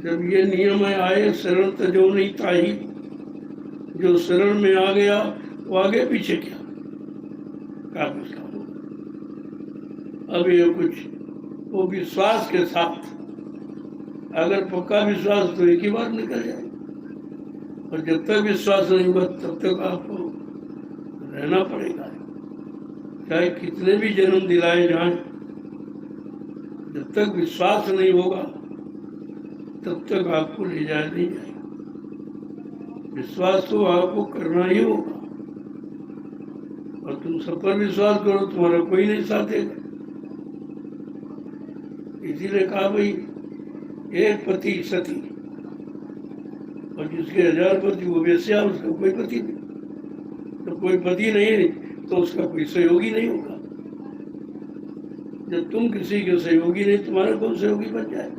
जब ये नियम आए शरण तजो नहीं ताही, जो शरण में आ गया वो आगे पीछे क्या काबू का। अब ये कुछ वो विश्वास के साथ, अगर पक्का विश्वास तो एक ही बार निकल जाए, और जब तक विश्वास नहीं हुआ तब तक आपको रहना पड़ेगा, चाहे कितने भी जन्म दिलाए जाएं। जब तक विश्वास नहीं होगा तब तक आपको ले जाया नहीं जाएगा। विश्वास तो आपको करना ही होगा, और तुम सब पर विश्वास करो, तुम्हारा कोई नहीं साथ देगा। इसीलिए कहा भाई एक पति सती, और जिसके 1000 पति वो वेश्या, उसका कोई पति नहीं। तो कोई पति नहीं तो उसका कोई सहयोगी नहीं होगा। जब तुम किसी के सहयोगी नहीं, तुम्हारा कौन सहयोगी बन जाए।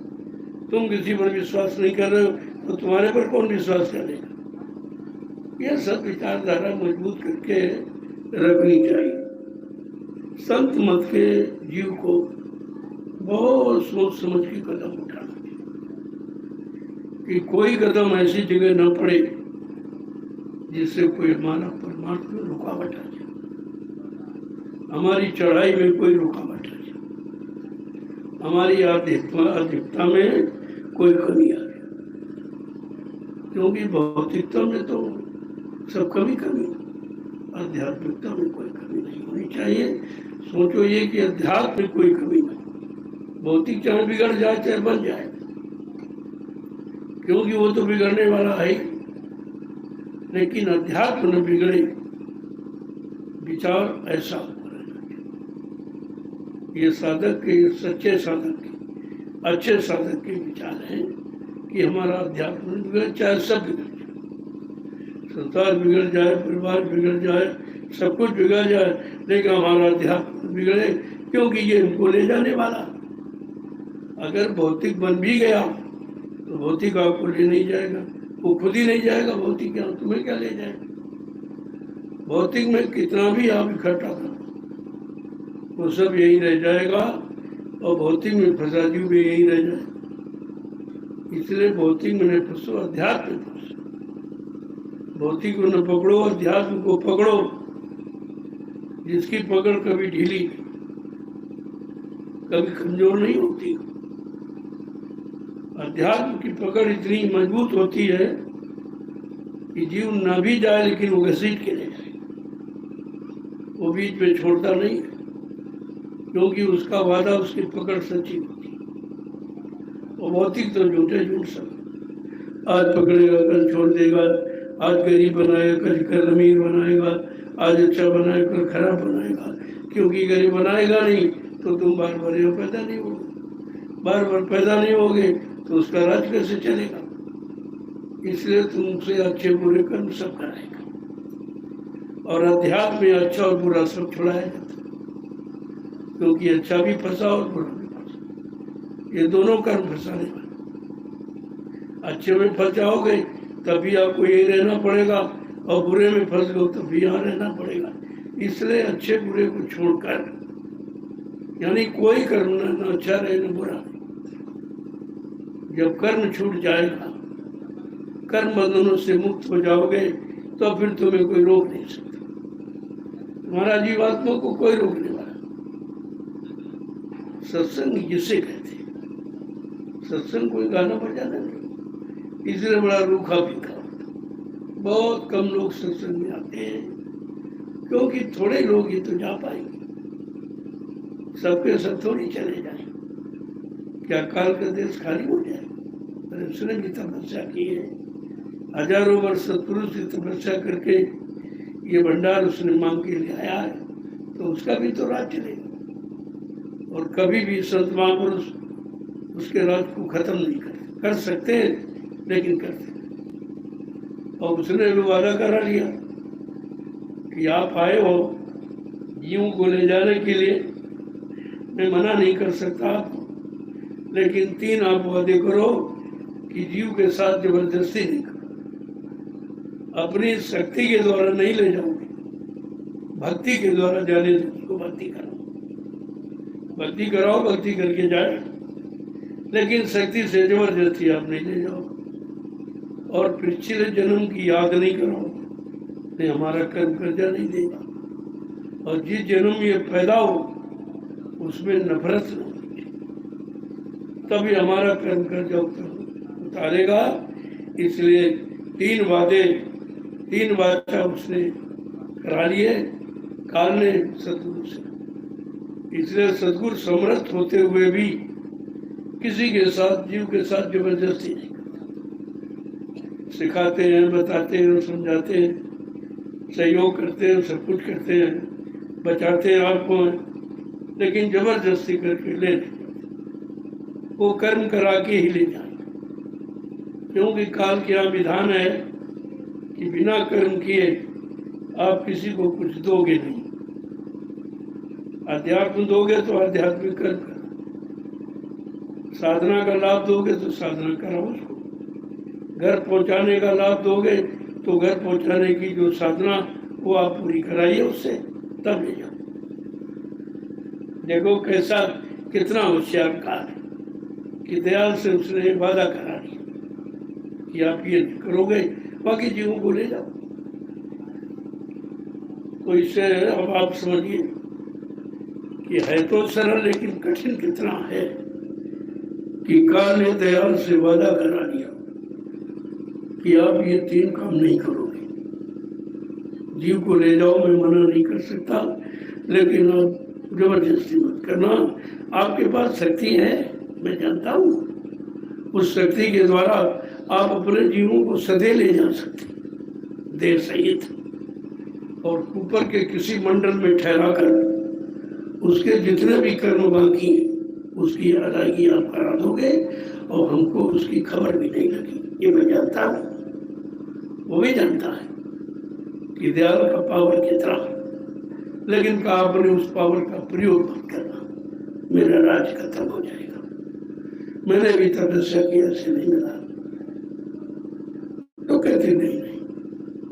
तुम किसी पर विश्वास नहीं कर रहे हो तो तुम्हारे पर कौन विश्वास करेगा। यह सब विचारधारा मजबूत करके रखनी चाहिए। संत मत के जीव को बहुत सोच समझ के कदम उठाना चाहिए कि कोई कदम ऐसी जगह न पड़े जिससे कोई हमारा परमार्थ में रुकावट आ जाए, हमारी चढ़ाई में कोई रुकावट आ जाए, हमारी आध्यात्मिकता में कोई कमी आ जाए। क्योंकि भौतिकता में तो सब कमी आध्यात्मिकता में कोई कमी नहीं होनी चाहिए। सोचो ये कि अध्यात्म में कोई कमी नहीं, भौतिक चाहे बिगड़ जाए चाहे बन जाए, क्योंकि वो तो बिगड़ने वाला है, लेकिन अध्यात्म न बिगड़े, विचार ऐसा होना चाहिए। ये साधक के, सच्चे साधक के, अच्छे साधक के विचार हैं कि हमारा अध्यात्म न बिगड़े, चाहे सब बिगड़ जाए। संसार बिगड़ जाए, परिवार बिगड़ जाए, सब कुछ बिगड़ जाए, लेकिन हमारा अध्यात्म बिगड़े, क्योंकि ये हमको ले जाने वाला। अगर भौतिक बन भी गया तो भौतिक आपको ले नहीं जाएगा, वो खुद ही नहीं जाएगा। भौतिक क्या तुम्हें क्या ले जाएगा? भौतिक में कितना भी आप इकट्ठा करो वो सब यही रह जाएगा, और भौतिक में फंसा दी भी यही रह जाएगा। इसलिए भौतिक में न फंसो, अध्यात्म में फंसो। भौतिक को न पकड़ो, अध्यात्म को पकड़ो, जिसकी पकड़ कभी ढीली कभी कमजोर नहीं होती। अध्यात्म की पकड़ इतनी मजबूत होती है कि जीव न भी जाए लेकिन वो घसीट के ले जाए, वो बीच में छोड़ता नहीं है, क्योंकि उसका वादा, उसकी पकड़ सच्ची होती है। और भौतिक तो झूठे झूठ सब, आज पकड़ेगा कल छोड़ देगा, आज गरीब बनाएगा कल अमीर बनाएगा, आज अच्छा बनाएगा कल खराब बनाएगा। क्योंकि गरीब बनाएगा नहीं तो तुम बार बार पैदा नहीं होगे, बार बार पैदा नहीं होगे तो उसका राज कैसे चलेगा? इसलिए तुमसे अच्छे बुरे कर्म सब कराएगा, और अध्यात्म में अच्छा और बुरा सब छुड़ाया जाता है, क्योंकि अच्छा भी फंसा और बुरा भी फंसा, ये दोनों कर्म फंसाने वाले। अच्छे में फंस जाओगे तभी आपको यही रहना पड़ेगा, और बुरे में फंस गए तभी यहाँ रहना पड़ेगा। इसलिए अच्छे बुरे को छोड़कर, यानी कोई कर्म ना अच्छा रहे न बुरा। जब कर्म छूट जाएगा, कर्म बंधनों से मुक्त हो जाओगे, तो फिर तुम्हें कोई रोक नहीं सकता। तुम्हारा जीवात्मा को कोई रोकने वाला। सत्संग जिसे कहते हैं, सत्संग कोई गाना बजाना नहीं, इसलिए बड़ा रूखा फीका होता। बहुत कम लोग सत्संग में आते हैं, क्योंकि थोड़े लोग ही तो जा पाएंगे, सबके सब थोड़ी चले जाए। क्या काल का देश खाली हो जाए? उसने भी तपस्या की है, हजारों वर्ष सत्पुरुष की तपस्या करके ये भंडार उसने मांग के ले आया है, तो उसका भी तो राज चलेगा। और कभी भी संत महापुरुष उसके राज को खत्म नहीं कर सकते, लेकिन करते। और उसने भी वादा करा लिया कि आप आए हो जीवों को ले जाने के लिए, मैं मना नहीं कर सकता आपको, लेकिन 3 आप वादे करो कि जीव के साथ जबरदस्ती नहीं करो, अपनी शक्ति के द्वारा नहीं ले जाओगे, भक्ति के द्वारा जाने दो, उसको भक्ति करो, भक्ति कराओ, भक्ति करके जाए, लेकिन शक्ति से जबरदस्ती आप नहीं ले जाओ। और पिछले जन्म की याद नहीं कराओ, नहीं हमारा कर्म कर्जा नहीं देगा। और जिस जन्म ये पैदा हो उसमें नफरत न होगी, तभी हमारा कर्म कर्जा उतारेगा। इसलिए 3 वादे, 3 वाचा उसने करा लिए काल ने सदगुरु से। इसलिए सदगुरु समर्थ होते हुए भी किसी के साथ, जीव के साथ जबरदस्ती नहीं करते। सिखाते हैं, बताते हैं, समझाते हैं, सहयोग करते हैं, सब कुछ करते हैं, बचाते हैं आपको, लेकिन जबरदस्ती करके ले नहीं जाते। वो कर्म करा के ही ले जाए, क्योंकि काल के यहाँ विधान है कि बिना कर्म किए आप किसी को कुछ दोगे नहीं। अध्यात्म दोगे तो आध्यात्मिक कर्म करो, साधना का लाभ दोगे तो साधना कराओ उसको, घर पहुंचाने का लाभ दोगे तो घर पहुंचाने की जो साधना वो आप पूरी कराइए उससे, तब ले जाओ। देखो कैसा, कितना होशियार काल है कि दयाल से उसने वादा करा दिया कि आप ये करोगे, बाकी जीवों को ले जाओ। तो इससे अब आप समझिए कि है तो सरल, लेकिन कठिन कितना है कि काल ने दयाल से वादा करा दिया कि आप ये 3 काम नहीं करोगे। जीव को ले जाओ, मैं मना नहीं कर सकता, लेकिन आप जबरदस्ती मत करना। आपके पास शक्ति है, मैं जानता हूँ, उस शक्ति के द्वारा आप अपने जीवों को सदे ले जा सकते, देह सहित, और ऊपर के किसी मंडल में ठहराकर उसके जितने भी कर्म बाकी उसकी अदायगी आप करा दोगे, और हमको उसकी खबर भी नहीं लगी। ये मैं जानता हूँ, वो भी जानता है। कि दयाल का पावर कितना, लेकिन कहा आपने उस पावर का प्रयोग मत करना, मेरा राज खत्म हो जाएगा। मैंने भी तपस्या की, ऐसे नहीं मिला। तो कहते नहीं नहीं,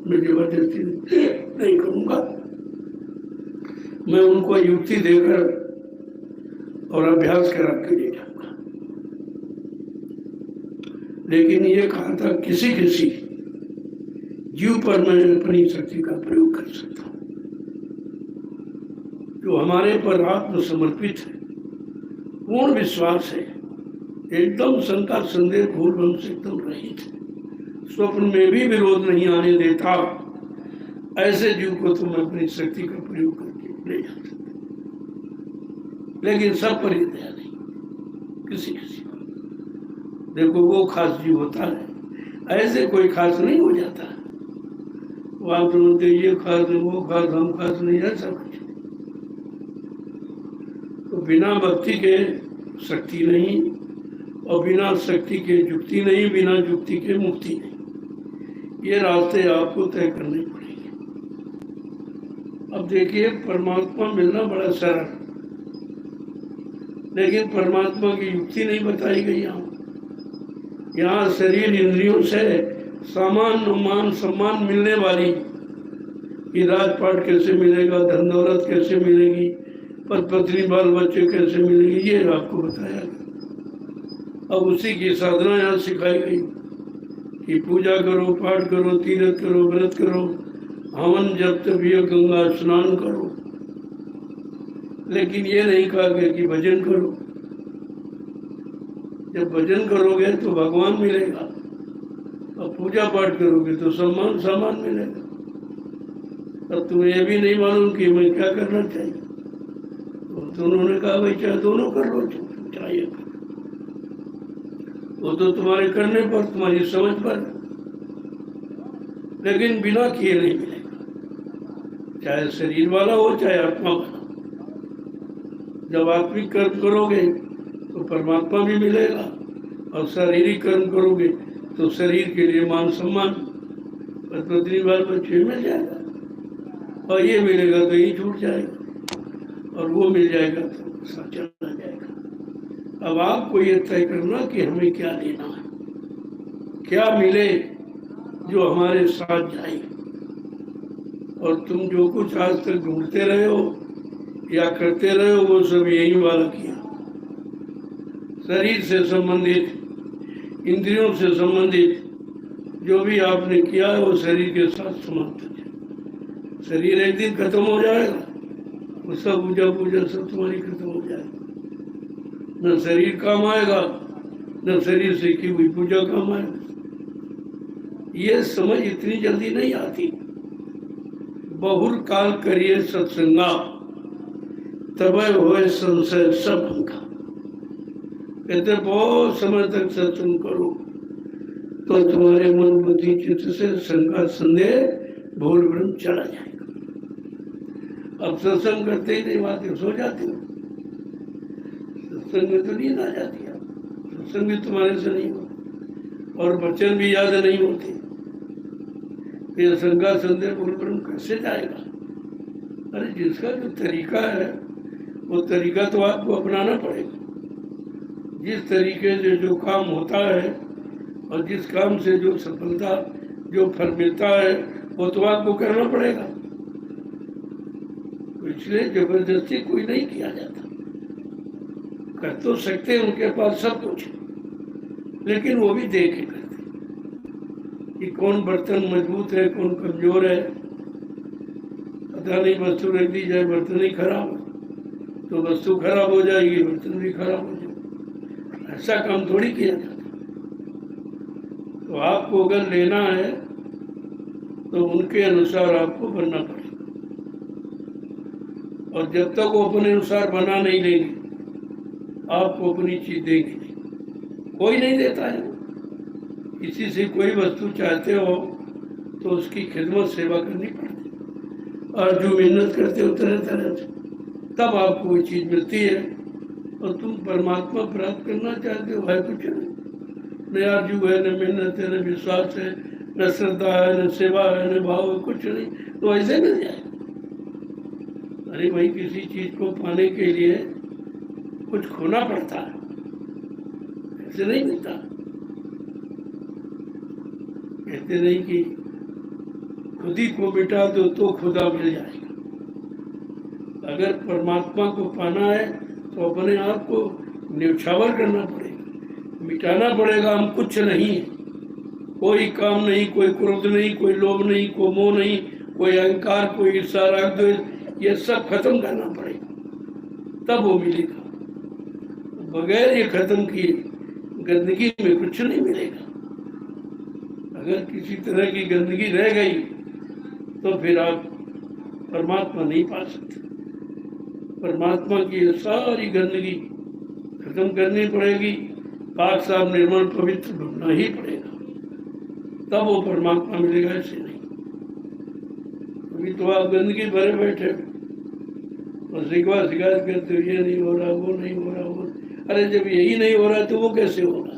मैं जबरदस्ती नहीं करूंगा, मैं उनको युक्ति देकर और अभ्यास करा के ले जाऊंगा। लेकिन ये कहा था किसी किसी जीव पर मैं अपनी शक्ति का प्रयोग कर सकता हूं, जो हमारे पर आत्मसमर्पित है, पूर्ण विश्वास है, एकदम शंका संदेह भूल भ्रम से एकदम रहित है, स्वप्न में भी विरोध नहीं आने देता, ऐसे जीव को तुम अपनी शक्ति का प्रयोग करके ले जा सकते। लेकिन सब पर ही दया नहीं, किसी किसी को देखो वो खास जीव होता है, ऐसे कोई खास नहीं हो जाता। वो आप बोलते ये खास वो खास हम खास नहीं, ऐसा कुछ। तो बिना भक्ति के शक्ति नहीं, और बिना शक्ति के युक्ति नहीं, बिना युक्ति के मुक्ति नहीं। ये रास्ते आपको तय करने पड़ेंगे। अब देखिए, परमात्मा मिलना बड़ा सरल, लेकिन परमात्मा की युक्ति नहीं बताई गई। यहाँ शरीर इंद्रियों से सामान मान सम्मान मिलने वाली, कि राजपाट कैसे मिलेगा, धन दौलत कैसे मिलेगी, पद पत्नी बाल बच्चे कैसे मिलेंगे, ये आपको बताया गया। अब उसी की साधना यहाँ सिखाई गई कि पूजा करो, पाठ करो, तीर्थ करो, व्रत करो, हवन जप तपिय, गंगा स्नान करो। लेकिन ये नहीं कहा गया कि भजन करो। जब भजन करोगे तो भगवान मिलेगा, और पूजा पाठ करोगे तो सम्मान सामान मिलेगा। अब तुम्हें ये भी नहीं मालूम कि मैं क्या करना चाहिए। तो उन्होंने कहा भाई चाहे दोनों कर लो, चाहिए वो तो तुम्हारे करने पर, तुम्हारी समझ पर, लेकिन बिना किए नहीं मिलेगा, चाहे शरीर वाला हो चाहे आत्मा वाला। जब आत्मिक कर्म करोगे तो परमात्मा भी मिलेगा, और शारीरिक कर्म करोगे तो शरीर के लिए मान सम्मान, पत्नी बाल बच्चे मिल जाएगा, और ये मिलेगा तो ये छूट जाएगा, और वो मिल जाएगा तो सब चला जाएगा। अब आपको ये तय करना कि हमें क्या लेना है, क्या मिले जो हमारे साथ जाए। और तुम जो कुछ आज तक ढूंढते रहे हो या करते रहे हो, वो सब यही वाला किया। शरीर से संबंधित, इंद्रियों से संबंधित जो भी आपने किया है, वो शरीर के साथ समाप्त है। शरीर एक दिन खत्म हो जाएगा, वो सब पूजा पूजा सब तुम्हारी खत्म हो जाएगी। न शरीर काम आएगा, न शरीर से की हुई पूजा काम आएगा। ये समझ इतनी जल्दी नहीं आती। बहुर काल करिए सत्संगा, तबे होए संशय सब भंगा। कहते बहुत समय तक सत्संग करो तो तुम्हारे मन बुद्धि चित्त से शंका संदेह भूल भ्रम चला जाएगा। अब सत्संग करते ही नहीं बातें सो जाती हो, सत्संग में तो नींद आ जाती है, सत्संग भी तुम्हारे से नहीं होता, और वचन भी याद नहीं होते। ये शंका संदेह भूल भ्रम कैसे जाएगा? अरे जिसका जो तरीका है वो तरीका तो आपको अपनाना पड़ेगा। जिस तरीके से जो काम होता है और जिस काम से जो सफलता जो फल मिलता है वो तो आपको करना पड़ेगा। तो इसलिए जबरदस्ती कोई नहीं किया जाता। कर तो सकते हैं, उनके पास सब कुछ, लेकिन वो भी देख के करते कि कौन बर्तन मजबूत है कौन कमजोर है। पता नहीं वस्तु रख दी जाए, बर्तन ही खराब है तो वस्तु खराब हो जाएगी, बर्तन भी खराब हो जाएगा। ऐसा काम थोड़ी किया जाता। तो आपको अगर लेना है तो उनके अनुसार आपको बनना पड़ेगा, और जब तक वो अपने अनुसार बना नहीं लेंगे आपको अपनी चीज देंगे नहीं। कोई नहीं देता है। किसी से कोई वस्तु चाहते हो तो उसकी खिदमत सेवा करनी पड़ती, और जो मेहनत करते हो तरह तरह से, तब आपको वो चीज मिलती है। और तुम परमात्मा प्राप्त करना चाहते हो, है कुछ नहीं, न आरजू है, न मेहनत है, न विश्वास है, न श्रद्धा है, न सेवा है, न भाव है, कुछ नहीं, तो ऐसे मिल जाए। अरे भाई, किसी चीज को पाने के लिए कुछ खोना पड़ता है, ऐसे नहीं मिलता। कहते नहीं कि खुद ही को मिटा दो तो खुदा मिल जाएगा। अगर परमात्मा को पाना है तो अपने आप को न्यौछावर करना पड़ेगा, मिटाना पड़ेगा। हम कुछ नहीं है, कोई काम नहीं, कोई क्रोध नहीं, कोई लोभ नहीं, कोई मोह नहीं, कोई अहंकार, कोई ईर्ष्या, राग, द्वेष, ये सब खत्म करना पड़ेगा, तब वो मिलेगा। बगैर ये खत्म किए गंदगी में कुछ नहीं मिलेगा। अगर किसी तरह की गंदगी रह गई तो फिर आप परमात्मा नहीं पा सकते। परमात्मा की ये सारी गंदगी खत्म करनी पड़ेगी, पाक साफ निर्मल पवित्र बनना ही पड़ेगा, तब वो परमात्मा मिलेगा, ऐसे नहीं। अभी तो आप गंदगी भरे बैठे और शिकायत करते हो, ये नहीं हो रहा, वो नहीं हो रहा, वो। अरे जब यही नहीं हो रहा तो वो कैसे होगा?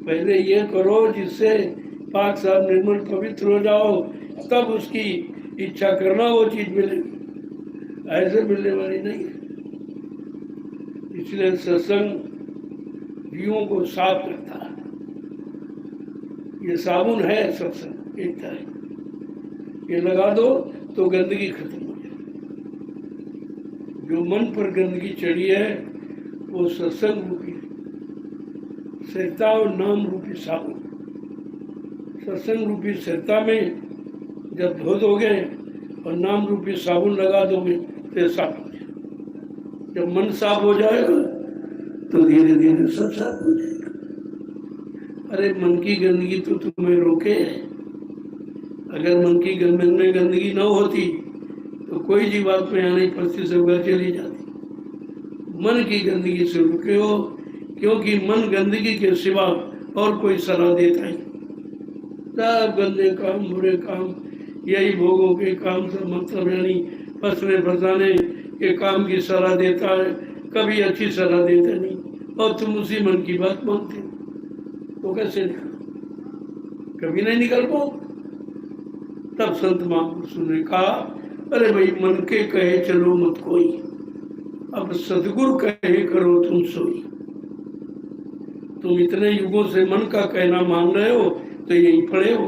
पहले ये करो जिससे पाक साफ निर्मल पवित्र हो जाओ, तब उसकी इच्छा करना वो चीज मिलेगी, ऐसे मिलने वाली नहीं है। इसलिए सत्संग जीवों को साफ करता है। ये साबुन है सत्संग एक तरह, ये लगा दो तो गंदगी खत्म हो जाए। जो मन पर गंदगी चढ़ी है वो सत्संग रूपी स्थिरता और नाम रूपी साबुन, सत्संग रूपी स्थिरता में जब धो दोगे और नाम रूपी साबुन लगा दोगे तो साफ हो जाए। जब मन साफ हो जाएगा तो धीरे धीरे सब साफ हो जाएगा। अरे मन की गंदगी तो तुम्हें रोके है। अगर मन की मन में गंदगी न होती तो कोई जीवात्मा यहाँ नहीं फंसती, सब घर चली जाती। मन की गंदगी से रुके हो, क्योंकि मन गंदगी के सिवा और कोई सलाह देता ही। सब गंदे काम, बुरे काम, यही भोगों के काम, सब मतलब यानी फंसने फंसाने के काम की सलाह देता है, कभी अच्छी सलाह देता नहीं, और तुम उसी मन की बात मानते हो, तो कैसे निकलो? कभी नहीं निकल पाओ। तब संत महापुरुषों ने कहा, अरे भाई मन के कहे चलो मत कोई, अब सदगुरु कहे करो तुम सोई। तुम इतने युगों से मन का कहना मान रहे हो तो यहीं पड़े हो।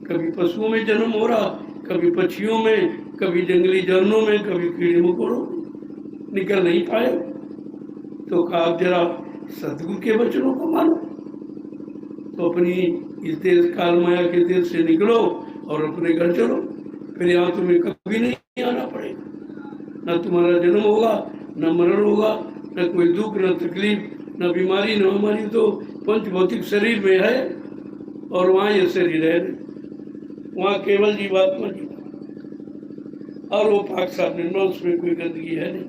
कभी पशुओं में जन्म हो रहा, कभी पक्षियों में, कभी जंगली जानवरों में, कभी कीड़े मकोड़ों में, निकल नहीं पाए। तो कहा जरा सदगुरु के वचनों को मानो, तो अपनी इस देश काल माया के देश से निकलो और अपने घर चलो, फिर यहाँ तुम्हें कभी नहीं आना पड़ेगा। न तुम्हारा जन्म होगा, न मरण होगा, न कोई दुख, न तकलीफ, न बीमारी, न हमारी। तो पंच भौतिक शरीर में है और वहाँ ये शरीर है, वहाँ केवल जीवात्मा जी, और वो पाक साफ निर्मल, उसमें कोई गंदगी है नहीं।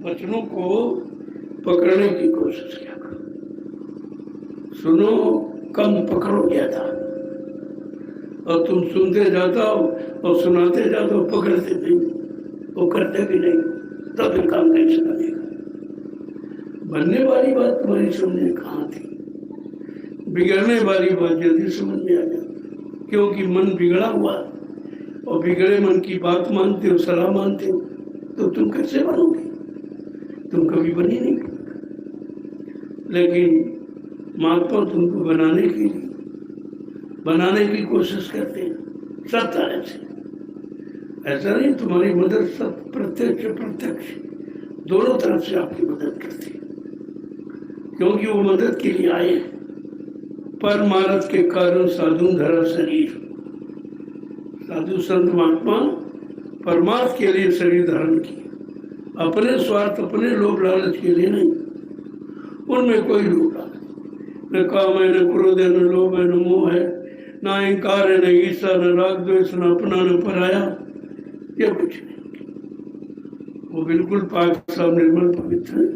वचनों को पकड़ने की कोशिश किया करो, सुनो कम, पकड़ो ज्यादा। और तुम सुनते जाता हो और सुनाते जाते हो, पकड़ते नहीं, वो करते भी नहीं, तब तो काम कैसे बनेगा? बनने वाली बात तुम्हारी सुनने कहाँ थी? बिगड़ने वाली बात जल्दी समझ में आ जाती, क्योंकि मन बिगड़ा हुआ, और बिगड़े मन की बात मानते हो, सलाह मानते हो, तो तुम कैसे बनोगे? तुम कभी बनी नहीं। लेकिन महात्मा तुमको बनाने के लिए बनाने की कोशिश करते हैं सब तरह से। ऐसा नहीं, तुम्हारी मदद सब प्रत्यक्ष प्रत्यक्ष दोनों तरफ से आपकी मदद करती है, क्योंकि वो मदद के लिए आए। परमार्थ के कारण साधु धरा शरीर, साधु संत महात्मा परमार्थ के लिए शरीर धारण किए, अपने स्वार्थ, अपने लोभ लालच के लिए नहीं। उनमें कोई लोभ लालच न काम है, न क्रोध है, न लोभ है, न मोह है, न अहंकार है, न ईर्ष्या, न राग द्वेष, न अपना, न पराया, ये कुछ नहीं। वो बिल्कुल पाक साफ निर्मल पवित्र है,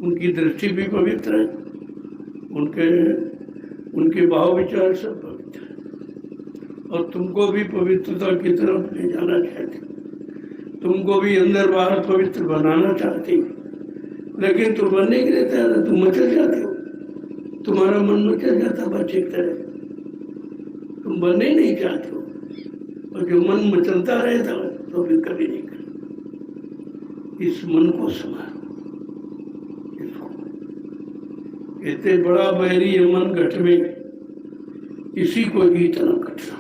उनकी दृष्टि भी पवित्र है, उनके भाव विचार सब पवित्र है, और तुमको भी पवित्रता की तरफ ले जाना चाहते, तुमको भी अंदर बाहर पवित्र बनाना चाहते, लेकिन तुम बनने के लिए तैयार है, तुम मचल जाते हो। तुम्हारा मन मचल जाता बच्चे की तरह, तुम बनने ही नहीं चाहते हो, और जो मन मचलता रहता तो फिर कभी नहीं कर। इस मन को संभालो, इसको कहते बड़ा बैरी है मन घट में, इसी को जीतना कठिन।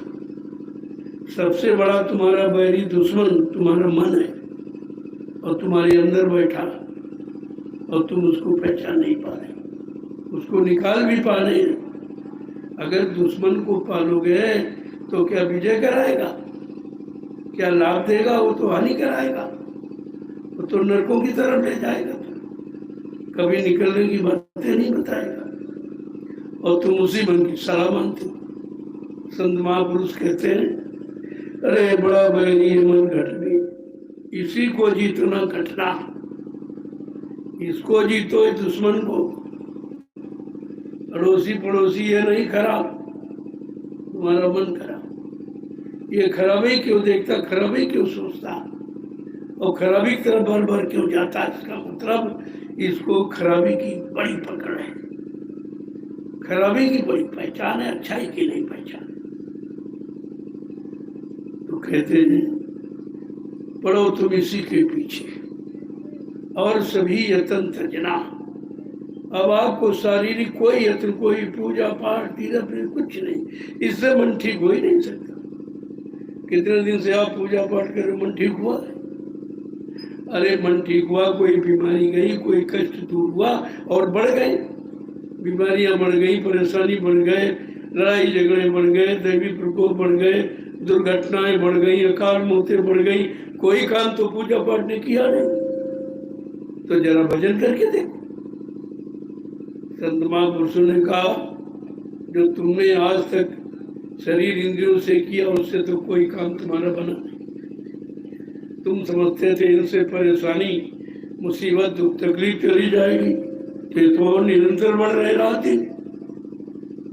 सबसे बड़ा तुम्हारा बैरी दुश्मन तुम्हारा मन है, और तुम्हारे अंदर बैठा, और तुम उसको पहचान नहीं पा रहे, उसको निकाल भी पा रहे हैं। अगर दुश्मन को पालोगे तो क्या विजय कराएगा, क्या लाभ देगा? वो तो हानि कराएगा, वो तो नरकों की तरफ ले जाएगा, कभी निकलने की बातें नहीं बताएगा, और तुम उसी मन की सलाह मानते हो। संत महापुरुष कहते हैं, अरे बड़ा बैरी है मन घट में, इसी को जीतना कठिना। इसको जीतो, इस दुश्मन को। अड़ोसी पड़ोसी ये नहीं खराब, तुम्हारा मन खराब। ये खराबी क्यों देखता, खराबी क्यों सोचता, और खराबी की तरफ भर भर क्यों जाता? इसका मतलब इसको खराबी की बड़ी पकड़ है, खराबी की बड़ी पहचान है, अच्छाई की नहीं पहचान। तो कहते हैं पढ़ो तुम इसी के पीछे, और सभी यत्न तजना। अब आपको शारीरिक कोई यत्न, कोई पूजा पाठ तीर्थ कुछ नहीं, इससे मन ठीक हो ही नहीं सकता। कितने दिन से आप पूजा पाठ कर रहे, मन ठीक हुआ? अरे मन ठीक हुआ, कोई बीमारी गई, कोई कष्ट दूर हुआ और बढ़ गए, बीमारियां बढ़ गई, परेशानी बढ़ गए, लड़ाई झगड़े बढ़ गए, दैवी प्रकोप बढ़ गए, दुर्घटनाएं बढ़ गई, अकाल मौतें बढ़ गई, कोई काम तो पूजा पाठ ने किया नहीं। तो जरा भजन करके देखो। संत महापुरुषों ने कहा, जो तुमने आज तक शरीर इंद्रियों से किया उससे तो कोई काम तुम्हारा बना नहीं। तुम समझते थे इनसे परेशानी, मुसीबत, दुख तकलीफ चली जाएगी, तो निरंतर बढ़ रहे रात दिन।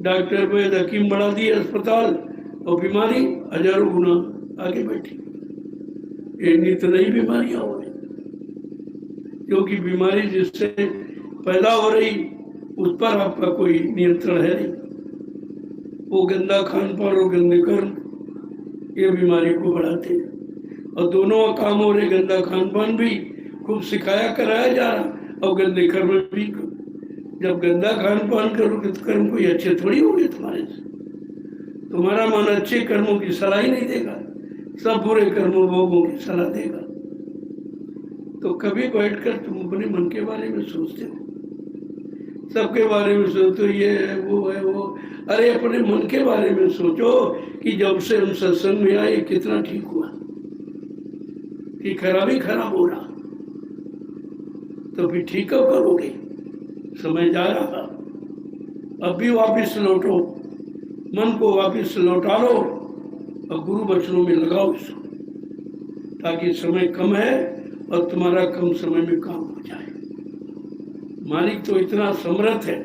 डॉक्टर वैद हकीम बढ़ा दिए अस्पताल, और बीमारी हजारों गुना आगे बैठी। ये नित नई बीमारियां हो रही, क्योंकि बीमारी जिससे पैदा हो रही उस पर आपका कोई नियंत्रण है नहीं। वो गंदा खान पान और गंदे कर्म ये बीमारी को बढ़ाते हैं, और दोनों काम हो रहे, गंदा खान पान भी खूब सिखाया कराया जा रहा, और गंदे कर्म भी। जब गंदा खान पान करोगे तो कर्म कोई अच्छे थोड़ी होंगे तुम्हारे से। तुम्हारा मन अच्छे कर्मों की सलाह ही नहीं देगा, सब बुरे कर्मों भोगों की सलाह देगा। तो कभी बैठकर तुम अपने मन के बारे में सोचते हो, सबके बारे में सोचते हो, ये है वो है वो। अरे अपने मन के बारे में सोचो कि जब से हम सत्संग में आए कितना ठीक हुआ, कि खराबी खराब हो रहा, तो फिर ठीक कब करोगे? समय जा रहा, अब भी वापिस लौटो, मन को वापिस लौटा लो, और गुरु वचनों में लगाओ इसको, ताकि समय कम है और तुम्हारा कम समय में काम हो जाए। मालिक तो इतना समर्थ है,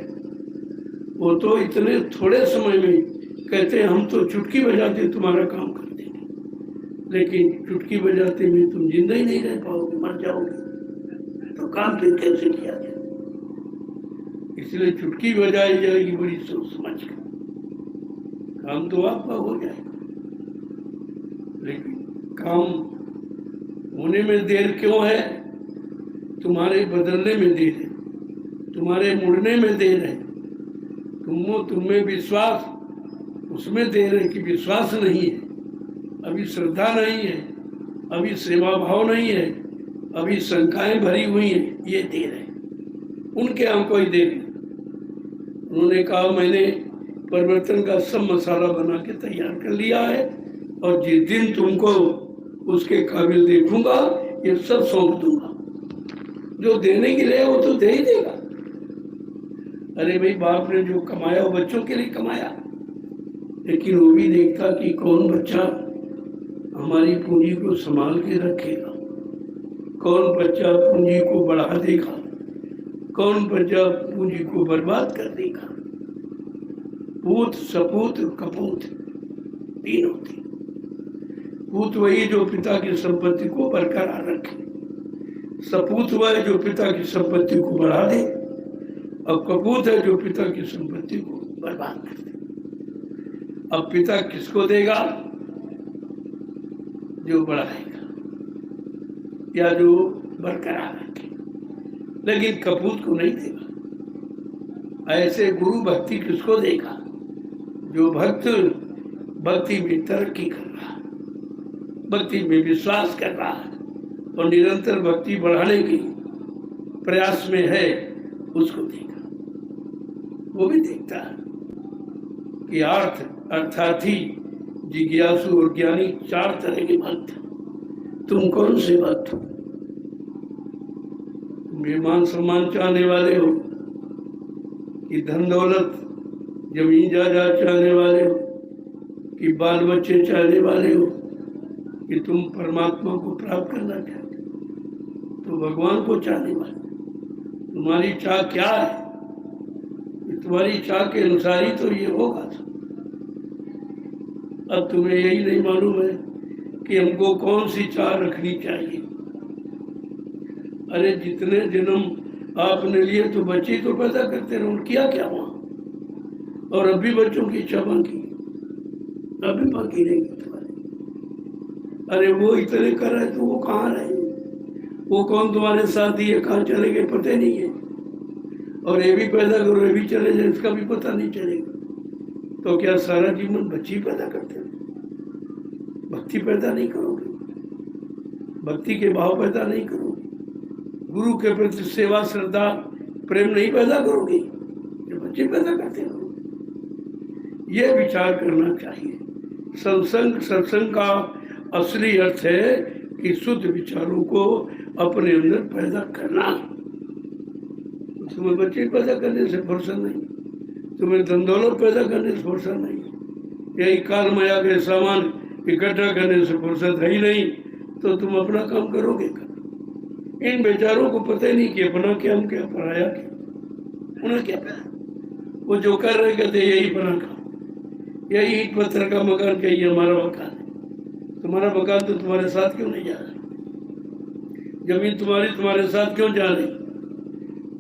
वो तो इतने थोड़े समय में कहते हैं हम तो चुटकी बजाते तुम्हारा काम कर देंगे, लेकिन चुटकी बजाते में तुम जिंदा ही नहीं रह पाओगे, मर जाओगे, तो काम फिर कैसे किया जाए? इसलिए चुटकी बजाई जाएगी बड़ी सोच समझ कर, काम तो आपका हो जाएगा, लेकिन काम होने में देर क्यों है? तुम्हारे बदलने में देर है, तुम्हारे मुड़ने में देर है, तुम्हें विश्वास उसमें देर है कि विश्वास नहीं है, अभी श्रद्धा नहीं है, अभी सेवा भाव नहीं है, अभी शंकाएं भरी हुई हैं, ये देर है। उनके हम कोई देर नहीं। उन्होंने कहा मैंने परिवर्तन का सब मसाला बना के तैयार कर लिया है, और जिस दिन तुमको उसके काबिल देखूंगा ये सब सौंप दूंगा। जो देने के लिए वो तो दे ही देगा। अरे भाई, बाप ने जो कमाया वो बच्चों के लिए कमाया, लेकिन वो भी देखता कि कौन बच्चा हमारी पूंजी को संभाल के रखेगा, कौन बच्चा पूंजी को बढ़ा देगा, कौन बच्चा पूंजी को बर्बाद कर देगा। पूत, सपूत, कपूत तीन होते। पूत वही जो पिता की संपत्ति को बरकरार रखे, सपूत वह जो पिता की संपत्ति को बढ़ा दे, और कपूत है जो पिता की संपत्ति भक्ति को बर्बाद कर दे। अब पिता किसको देगा? जो बढ़ाएगा या जो बरकरार रखे, लेकिन कपूत को नहीं देगा। ऐसे गुरु भक्ति किसको देगा? जो भक्त भक्ति में तरक्की कर रहा है, भक्ति में विश्वास कर रहा है और निरंतर भक्ति बढ़ाने की प्रयास में है, उसको देगा। वो भी देखता है कि अर्थार्थी, जिज्ञासु और ज्ञानी 4 तरह के भक्त हैं। तुम कौन से भक्त हो? तुम मान सम्मान चाहने वाले हो कि धन दौलत जमीन जायदाद चाहने वाले हो कि बाल बच्चे चाहने वाले हो कि तुम परमात्मा को प्राप्त करना चाहते हो? तो भगवान को चाहने वाले तुम्हारी चाह क्या है? तुम्हारी चाह के अनुसार ही तो ये होगा। अब तुम्हें यही नहीं मालूम है कि हमको कौन सी चाह रखनी चाहिए। अरे जितने जन्म आपने लिए तो बच्चे तो पैदा करते रहो, किया क्या वहां? और अभी बच्चों की इच्छा बाकी, अभी बाकी रहेगी तुम्हारे। अरे वो इतने कर रहे तो वो कहाँ रहे? वो कौन तुम्हारे साथ ही है, कहाँ चले गए पता नहीं है। और ये भी पैदा करो, ये भी चले जाए, इसका भी पता नहीं चलेगा। तो क्या सारा जीवन बच्चे पैदा करते हैं? भक्ति पैदा नहीं करोगे, भक्ति के भाव पैदा नहीं करोगे, गुरु के प्रति सेवा श्रद्धा प्रेम नहीं पैदा करोगे, ये बच्चे पैदा करते रहोगे। ये विचार करना चाहिए। सत्संग का असली अर्थ है कि शुद्ध विचारों को अपने अंदर पैदा करना। तुम्हें बच्चे पैदा करने से फुर्सत नहीं, तुम्हें धन दौलत पैदा करने से फुर्सत नहीं, यही काल माया के सामान इकट्ठा करने से फुर्सत है ही नहीं, तो तुम अपना काम करोगे कर। इन बेचारों को पता ही नहीं कि अपना क्या, हम क्या, पराया क्या, उन्हें क्या पता। वो जो कर रहे कहते यही अपना काम, यही ईट पत्थर का मकान, कही हमारा मकान है। तुम्हारा मकान तो तुम्हारे साथ क्यों नहीं जा रहा? जमीन तुम्हारे साथ क्यों जा रही?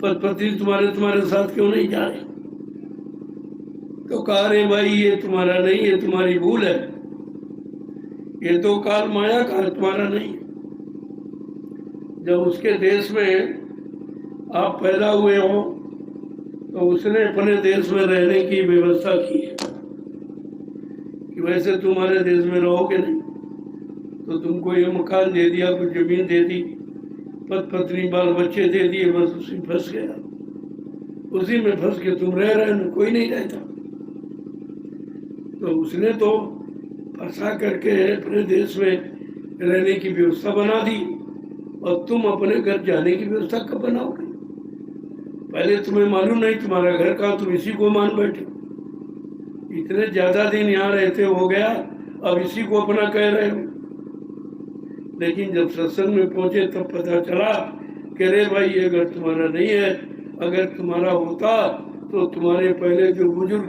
पति तुम्हारे साथ क्यों नहीं जा रहे? तो कहा रे भाई ये तुम्हारा नहीं है, तुम्हारी भूल है, ये तो काल माया का, तुम्हारा नहीं है। जब उसके देश में आप पैदा हुए हो तो उसने अपने देश में रहने की व्यवस्था की है कि वैसे तुम्हारे देश में रहोगे नहीं, तो तुमको ये मकान दे दिया, कुछ जमीन दे दी, पत्नी बाल बच्चे दे दिए, बस उसी फंस गया, उसी में फंस के तुम रह रहे हो, कोई नहीं रहता। तो उसने तो फंसा करके अपने देश में रहने की व्यवस्था बना दी, और तुम अपने घर जाने की व्यवस्था कब बनाओगे? पहले तुम्हें मालूम नहीं तुम्हारा घर कहाँ, तुम इसी को मान बैठे। इतने ज्यादा दिन यहाँ रहते हो गया, अब इसी को अपना कह रहे हो। लेकिन जब सत्संग में पहुंचे तब पता चला कि अरे भाई ये घर तुम्हारा नहीं है, अगर तुम्हारा होता तो तुम्हारे पहले जो बुजुर्ग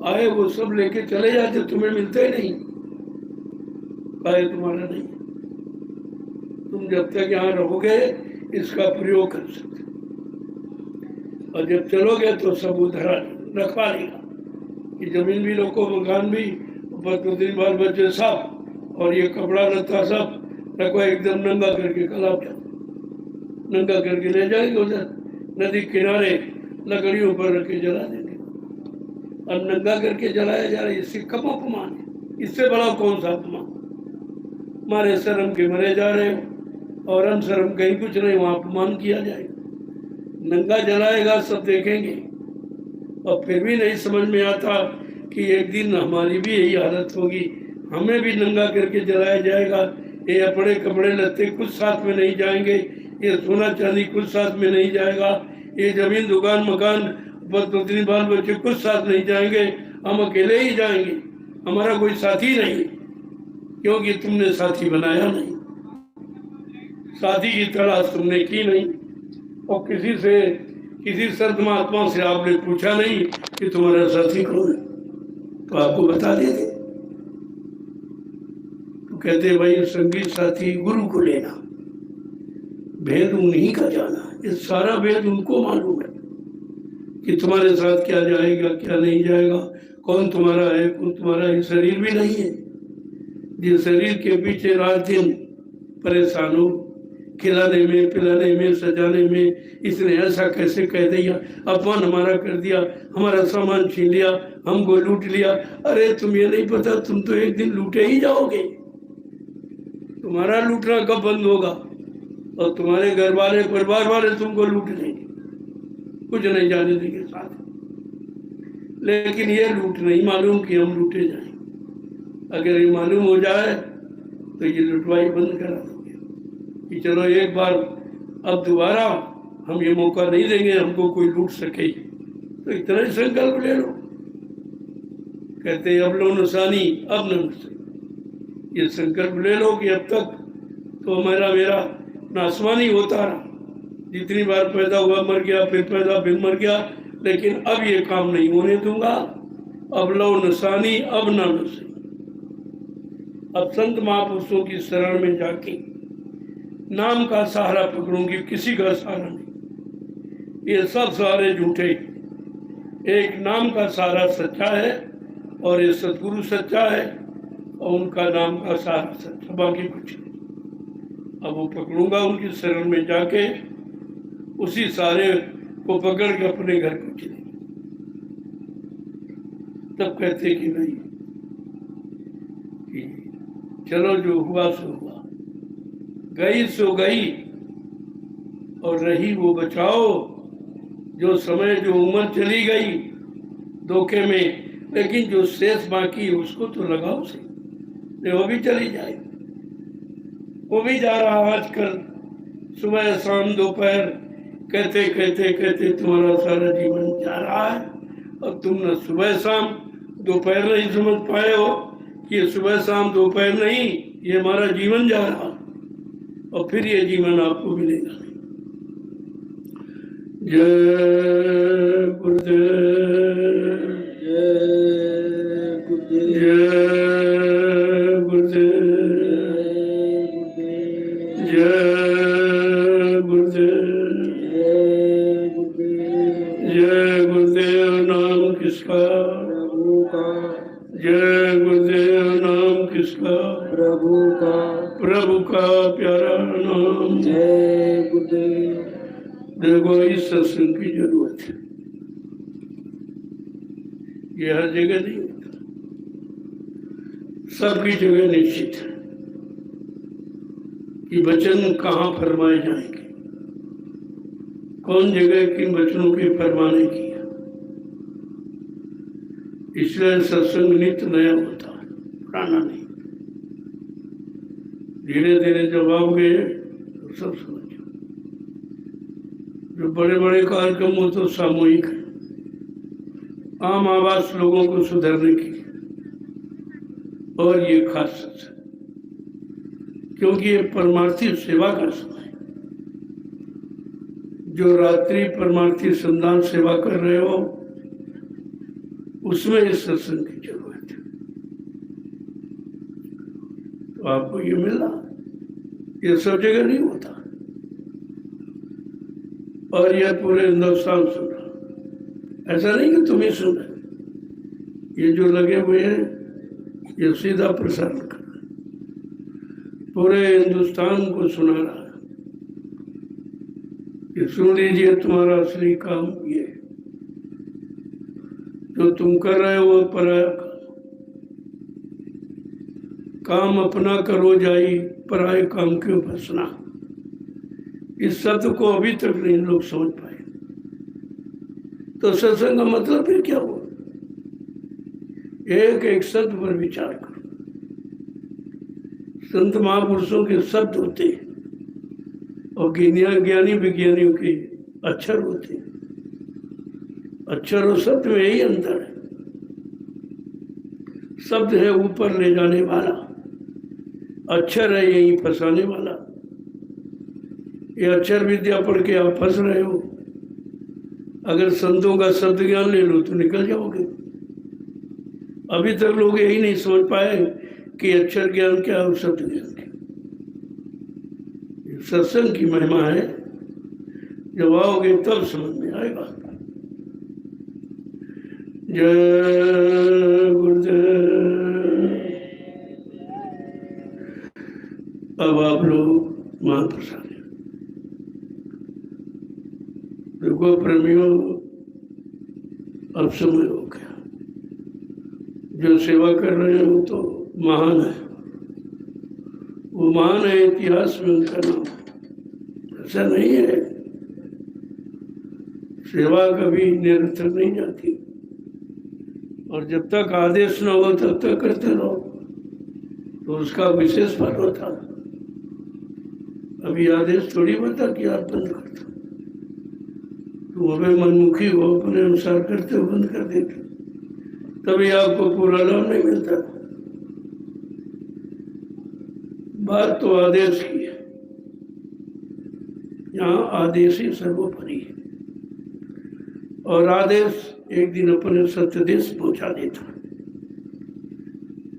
आए वो सब लेके चले जाते, तुम्हें मिलते ही नहीं, तुम्हारा नहीं। तुम जब तक यहाँ रहोगे इसका प्रयोग कर सकते, और जब चलोगे तो सब उधर रखवा लेगा कि जमीन भी रखो, मकान भी, पत्नी बाल बच्चे सब, और ये कपड़ा लत्ता सब रखो, एकदम नंगा करके कल आप जाओ, नंगा करके ले जाएंगे उधर नदी किनारे, लकड़ियों पर रख के जला देंगे। अब नंगा करके जलाया जा रहा है, इससे कम अपमान है, इससे बड़ा कौन सा अपमान? हमारे शर्म के मरे जा रहे हो और हम शर्म कहीं कुछ नहीं, वहां अपमान किया जाएगा। नंगा जलाएगा सब देखेंगे, और फिर भी नहीं समझ में आता कि एक दिन हमारी भी यही हालत होगी, हमें भी नंगा करके जलाया जाएगा। ये अपने कपड़े लत्ते कुछ साथ में नहीं जाएंगे, ये सोना चांदी कुछ साथ में नहीं जाएगा, ये जमीन दुकान मकान पत्नी बाल बच्चे कुछ साथ नहीं जाएंगे, हम अकेले ही जाएंगे, हमारा कोई साथी नहीं, क्योंकि तुमने साथी बनाया नहीं, साथी की तलाश तुमने की नहीं, और किसी संत महात्मा से आपने पूछा नहीं कि तुम्हारा साथी कौन है, तो आपको बता देते। तो कहते भाई संगी साथी गुरु को लेना, भेद उन्हीं का जाना, ये सारा भेद उनको मालूम है। कि तुम्हारे साथ क्या जाएगा क्या नहीं जाएगा, कौन तुम्हारा है कौन तुम्हारा है। शरीर भी नहीं है जिस शरीर के पीछे रात दिन परेशान हो, खिलाने में पिलाने में सजाने में। इसने ऐसा कैसे कह दिया, अपमान हमारा कर दिया, हमारा सामान छीन लिया, हमको लूट लिया। अरे तुम ये नहीं पता तुम तो एक दिन लूटे ही जाओगे। तुम्हारा लूटना कब बंद होगा और तुम्हारे घर वाले परिवार वाले तुमको लूट लेंगे, कुछ नहीं जाने देंगे साथ। लेकिन ये लूट नहीं मालूम कि हम लूटे जाएं। अगर ये मालूम हो जाए तो ये लुटवाई बंद करा देंगे कि चलो एक बार अब दोबारा हम ये मौका नहीं देंगे हमको कोई लूट सके। तो इतना ही संकल्प ले लो। कहते अब लो निशानी अब न सके। ये संकल्प ले लो कि अब तक तो मेरा नासवानी होता रहा, जितनी बार पैदा हुआ मर गया, फिर पैदा फिर मर गया, लेकिन अब ये काम नहीं होने दूंगा। अब लो निशानी अब न सके। अब संत महापुरुषों की शरण में जाके नाम का सहारा पकड़ूंगी, किसी का सहारा नहीं। ये सब सहारे झूठे, एक नाम का सहारा सच्चा है और ये सतगुरु सच्चा है और उनका नाम का सहारा सच्चा, बाकी कुछ नहीं। अब वो पकड़ूंगा उनकी शरण में जाके, उसी सहारे को पकड़ के अपने घर को चले। तब कहते कि नहीं कि चलो जो हुआ सो हुआ, गई सो गई और रही वो बचाओ। जो समय जो उम्र चली गई धोखे में, लेकिन जो शेष बाकी है उसको तो लगाओ से, वो भी चली जाए। वो भी जा रहा आजकल सुबह शाम दोपहर, कहते कहते कहते तुम्हारा सारा जीवन जा रहा है और तुम न सुबह शाम दोपहर नहीं समझ पाए हो कि ये सुबह शाम दोपहर नहीं, ये हमारा जीवन जा रहा और फिर ये जीवन आपको मिलेगा नहीं। जय गुरुदेव, जय गुरुदेव, जय गुरुदेव, जय गुरुदेव, जय गुरुदेव। नाम किसका? प्रभु का। जय गुरुदेव। नाम किसका? प्रभु का। प्रभु का प्यारा नाम। जय गुरुदेव। देखो इस सत्संग की जरूरत है, ये हर जगह नहीं होता, सबकी जगह निश्चित है कि वचन कहाँ फरमाए जाएंगे, कौन जगह किन वचनों के फरमाने की है। इसलिए सत्संग नित्य नया होता है, पुराना नहीं। धीरे धीरे जब आओगे तो सब समझो। जो बड़े बड़े कार्यक्रम हो तो सामूहिक है, आम आवाज लोगों को सुधारने की, और ये खास सच है क्योंकि ये परमार्थी सेवा का समय है। जो रात्रि परमार्थी संधान सेवा कर रहे हो उसमें इस सत्संग की जरूरत है। तो आपको ये मिला, ये सब जगह नहीं होता और यह पूरे हिंदुस्तान सुन रहा। ऐसा नहीं कि तुम ही सुन रहे, ये जो लगे हुए हैं ये सीधा प्रसारण कर रहे हैं, पूरे हिंदुस्तान को सुना रहा है कि सुन लीजिए तुम्हारा असली काम ये है। जो तुम कर रहे हो पराया काम अपना करो जाई, पराये काम क्यों फंसना। इस शब्द को अभी तक नहीं लोग समझ पाए। तो सत्संग का मतलब फिर क्या हुआ? एक एक शब्द पर विचार करो। संत महापुरुषों के शब्द होते हैं और ज्ञानी विज्ञानियों के अक्षर होते हैं। अक्षर और शब्द में यही अंतर है। शब्द है ऊपर ले जाने वाला, अक्षर है यही फंसाने वाला। ये अक्षर विद्या पढ़ के आप फंस रहे हो। अगर संतों का शब्द ज्ञान ले लो तो निकल जाओगे। अभी तक लोग यही नहीं समझ पाए कि अक्षर ज्ञान क्या है और शब्द ज्ञान क्या। सत्संग की महिमा है, जब आओगे तब समझ में आएगा। जय गुरुदेव। अब आप लोग महाप्रसाद देखो प्रेमियों, अब समय हो गया। जो सेवा कर रहे हो तो महान है, वो महान है, इतिहास में उनका नाम है। ऐसा नहीं है, सेवा कभी निरर्थक नहीं जाती, और जब तक आदेश न हो तब तक करते रहो तो उसका विशेष फल होता। अभी आदेश थोड़ी बता कि आप बंद कर दो, तुम हमें मनमुखी हो, अपने अनुसार करते हो, बंद कर देते, तभी आपको पूरा लाभ नहीं मिलता। बात तो आदेश की है, यहाँ आदेश ही सर्वोपरि है, और आदेश एक दिन अपने सत्यदेश पहुंचा देता।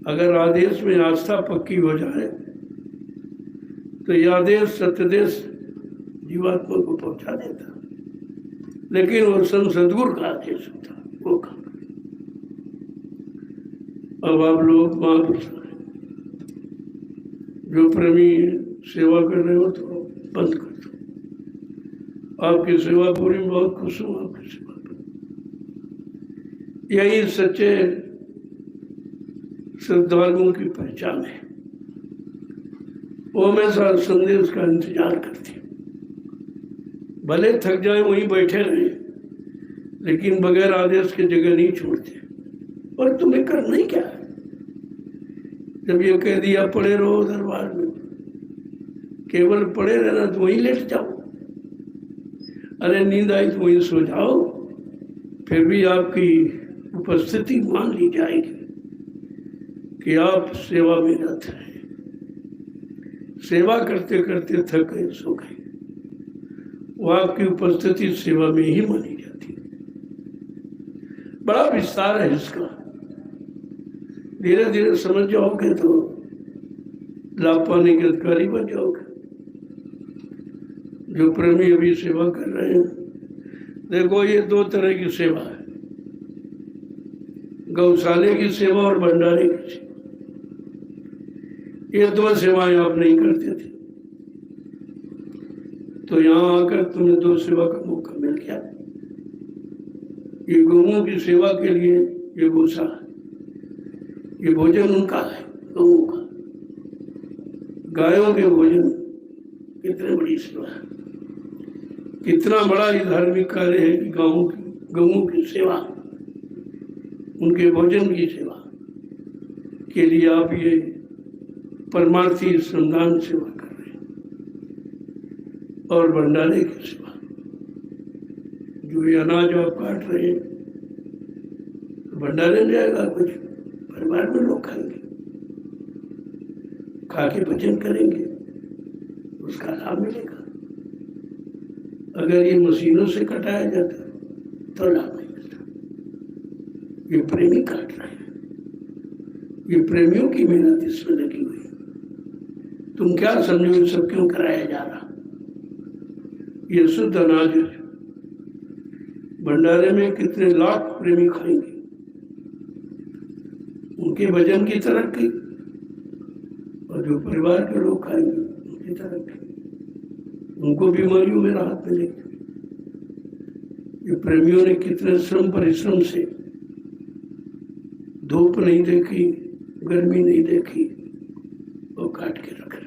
अगर आदेश में आस्था पक्की हो जाए तो यह आदेश सत्यदेश जीवात्मा को पहुंचा देता, लेकिन वो सदगुरु का आदेश होता, वो काम। अब आप लोग महापुरुष जो प्रेमी सेवा कर रहे हो तो बंद कर दो। आपकी सेवा पूरी, बहुत खुश हूँ आपकी सेवा पर। यही सच्चे श्रद्धालुओं की पहचान है, वो हमेशा संदेश का इंतजार करते, भले थक जाए वहीं बैठे रहे, लेकिन बगैर आदेश के जगह नहीं छोड़ते। और तुम्हें करना ही क्या है? जब ये कह दिया पड़े रहो दरबार में, केवल पड़े रहना तो वहीं लेट जाओ, अरे नींद आई तो वहीं सो जाओ, फिर भी आपकी उपस्थिति मान ली जाएगी कि आप सेवा में रत हैं। सेवा करते करते थक गए, सो गए, वो आपकी उपस्थिति सेवा में ही मानी जाती है। बड़ा विस्तार है इसका, धीरे धीरे समझ जाओगे तो लाभ पाने के अधिकारी बन जाओगे। जो प्रेमी अभी सेवा कर रहे हैं, देखो ये दो तरह की सेवा है, गौशाले की सेवा और भंडारे की सेवा। ये दो सेवाएं आप नहीं करते थे, तो यहाँ आकर तुम्हें दो सेवा का मौका मिल गया। ये गौओं की सेवा के लिए ये गौशाला, ये भोजन उनका है, गौओं का, गायों के भोजन। कितनी बड़ी सेवा है, कितना बड़ा ये धार्मिक कार्य है कि गौओं की सेवा, उनके भोजन की सेवा के लिए आप ये परमार्थी श्रमदान सेवा कर रहे हैं। और भंडारे की सेवा, जो ये अनाज आप काट रहे हैं, भंडारे में जाएगा, कुछ परिवार में लोग खाएंगे, खा के भजन करेंगे, उसका लाभ मिलेगा। अगर ये मशीनों से कटाया जाता तो लाभ नहीं मिलता। ये प्रेमी काट रहे हैं, ये प्रेमियों की मेहनत इसमें लगी हुई। तुम क्या समझो ये सब क्यों कराया जा रहा? ये शुद्ध अनाज है, भंडारे में कितने लाख प्रेमी खाएंगे, उनके भजन की तरक्की, और जो परिवार के लोग खाएंगे उनकी तरक्की, उनको बीमारियों में राहत मिलेगी। ये प्रेमियों ने कितने श्रम परिश्रम से, धूप नहीं देखी, गर्मी नहीं देखी, वो काट के रख रहे।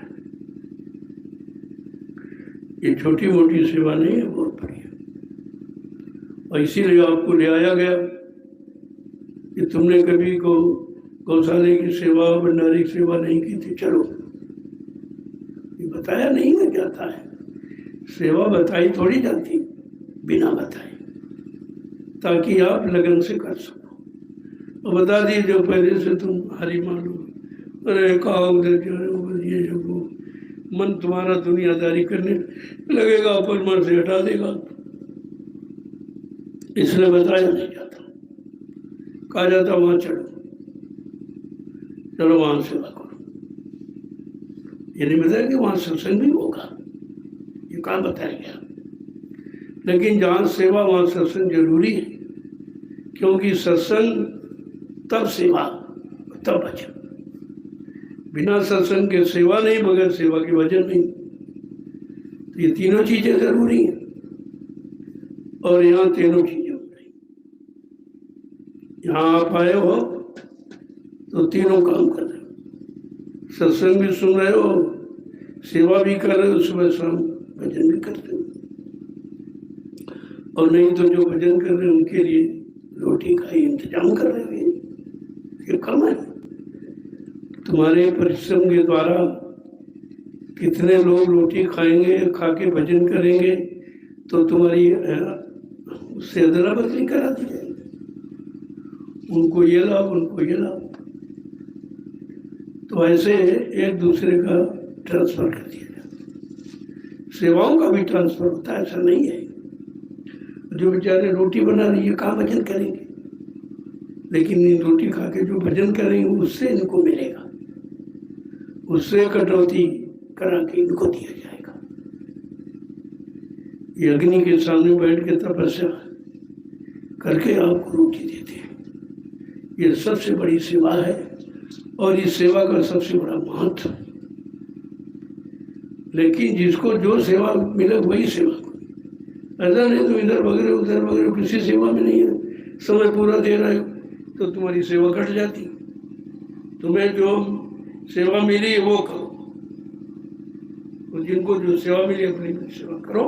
ये छोटी मोटी सेवा नहीं है, बहुत बड़ी है। और इसीलिए आपको ले आया गया कि तुमने कभी गौशाले की सेवा, भंडारी की सेवा नहीं की थी, चलो। ये बताया नहीं ना जाता है, सेवा बताई थोड़ी जाती बिना बताए, ताकि आप लगन से कर सको। और बता दिए जो पहले से तुम हरी मानो, अरे कहा उधर ये जो वो मन तुम्हारा दुनियादारी करने लगेगा, ऊपर मन से हटा देगा, इसलिए बताया नहीं जाता। कहा जाता वहां चलो, चलो वहां सेवा करो। ये नहीं बताया कि वहां सत्संग भी होगा, ये कहाँ बताया गया। लेकिन जहाँ सेवा वहाँ सत्संग जरूरी है, क्योंकि सत्संग तब सेवा तब भजन। बिना सत्संग के सेवा नहीं, बगैर सेवा के भजन नहीं। तो ये तीनों चीजें जरूरी हैं और यहाँ तीनों चीजें हो रही। यहाँ आप आए हो तो तीनों काम कर रहे हो, सत्संग भी सुन रहे हो, सेवा भी कर रहे हो, सुबह शाम भजन भी करते हो। और नहीं तो जो भजन कर रहे हैं उनके लिए रोटी का ही इंतजाम कर रहे हैं। ये कम है। तुम्हारे परिश्रम के द्वारा कितने लोग रोटी खाएंगे, खा के भजन करेंगे, तो तुम्हारी उससे अदला बदली करा दी जाएगी। उनको ये लाभ, उनको ये लाभ, तो ऐसे एक दूसरे का ट्रांसफर कर दिया जाता। सेवाओं का भी ट्रांसफर होता है, ऐसा नहीं है। जो बेचारे रोटी बना रही है कहाँ भजन करेंगे, लेकिन इन रोटी खा के जो भजन करेंगे उससे इनको मिलेगा, उससे कटौती करा के इनको दिया जाएगा। ये अग्नि के सामने बैठ के तपस्या करके आपको रोटी देते हैं। ये सबसे बड़ी सेवा है और इस सेवा का सबसे बड़ा महत्व है। लेकिन जिसको जो सेवा मिले वही सेवा को, ऐसा नहीं तो इधर वगैरह उधर वगैरह किसी सेवा में नहीं है। समय पूरा दे रहे हो तो तुम्हारी सेवा कट जाती। तुम्हें जो सेवा मिली वो करो, तो जिनको जो सेवा मिली अपनी सेवा करो,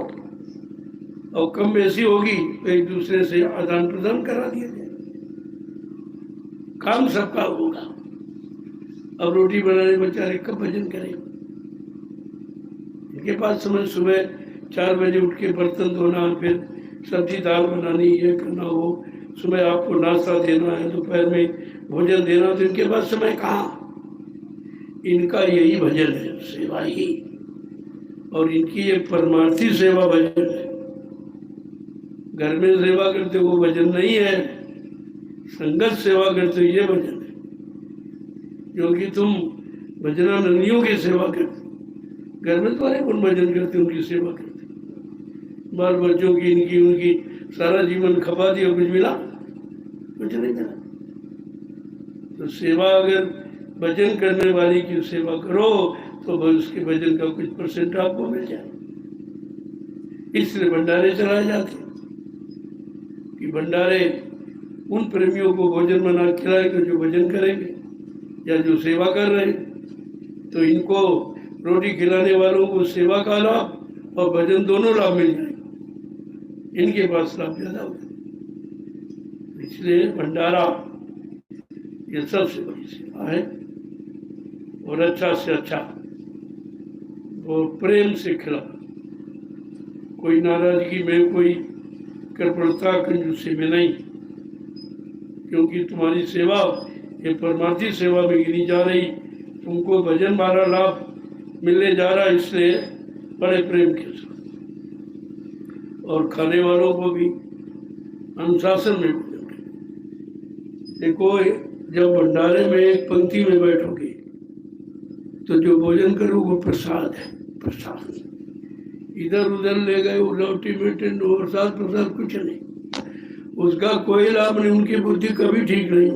और कम बेसी होगी तो एक दूसरे से आदान प्रदान करा दिया जाए, काम सबका होगा। अब रोटी बनाने बेचारे कब भजन करें? इनके पास समय सुबह 4 बजे उठ के बर्तन धोना, फिर सब्जी दाल बनानी, ये करना, वो सुबह आपको नाश्ता देना है, दोपहर में भोजन देना, तो इनके पास समय कहाँ? इनका यही भजन है, सेवा ही। और इनकी ये परमार्थी सेवा भजन है। घर में सेवा करते वो भजन नहीं है, संगत सेवा करते ये भजन है। क्योंकि तुम भजनानंदियों की सेवा करते, घर में तो अनेक भजन करते, उनकी सेवा करते, बाल बच्चों की, इनकी उनकी सारा जीवन खपा दिया, कुछ मिला? कुछ नहीं मिला। तो सेवा अगर भजन करने वाली की सेवा करो तो उसके भजन का कुछ परसेंट आपको मिल जाए। इसलिए भंडारे चलाए जाते कि भंडारे उन प्रेमियों को भोजन बना खिलाएंगे जो भजन करेंगे या जो सेवा कर रहे हैं। तो इनको रोटी खिलाने वालों को सेवा का लाभ और भजन दोनों लाभ मिल जाएंगे, इनके पास लाभ ज्यादा होगा। इसलिए भंडारा ये सबसे बड़ी सेवा है। और अच्छा से अच्छा वो प्रेम से खिला, कोई नाराजगी में, कोई कृपणता कंजूसी में नहीं। क्योंकि तुम्हारी सेवा ये परमार्थी सेवा में गिनी जा रही, तुमको भजन वाला लाभ मिलने जा रहा, इसलिए बड़े प्रेम के साथ। और खाने वालों को भी अनुशासन में भोजन करें। देखो, जब भंडारे में एक पंक्ति में बैठोगे तो जो भोजन करो वो प्रसाद है, प्रसाद। इधर उधर ले गए उलौटी बेटे प्रसाद प्रसाद कुछ नहीं, उसका कोई लाभ नहीं, उनकी बुद्धि कभी ठीक नहीं।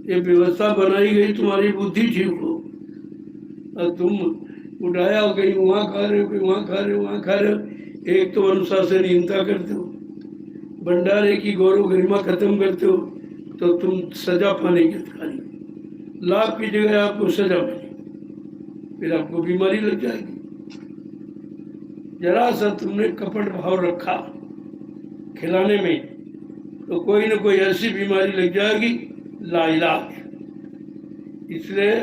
ये व्यवस्था बनाई गई तुम्हारी बुद्धि ठीक हो, और तुम उठाया हो, कहीं वहाँ खा रहे हो, कहीं वहाँ खा रहे हो, वहाँ खा रहे हो। एक तो अनुशासनहीनता करते हो, भंडारे की गौरव गरिमा खत्म करते हो, तो तुम सजा पाने के अधिकारी। लाभ की जगह आपको सजा मिलेगी, फिर आपको बीमारी लग जाएगी। जरा सा तुमने कपट भाव रखा खिलाने में, तो कोई न कोई ऐसी बीमारी लग जाएगी लाइलाज। इसलिए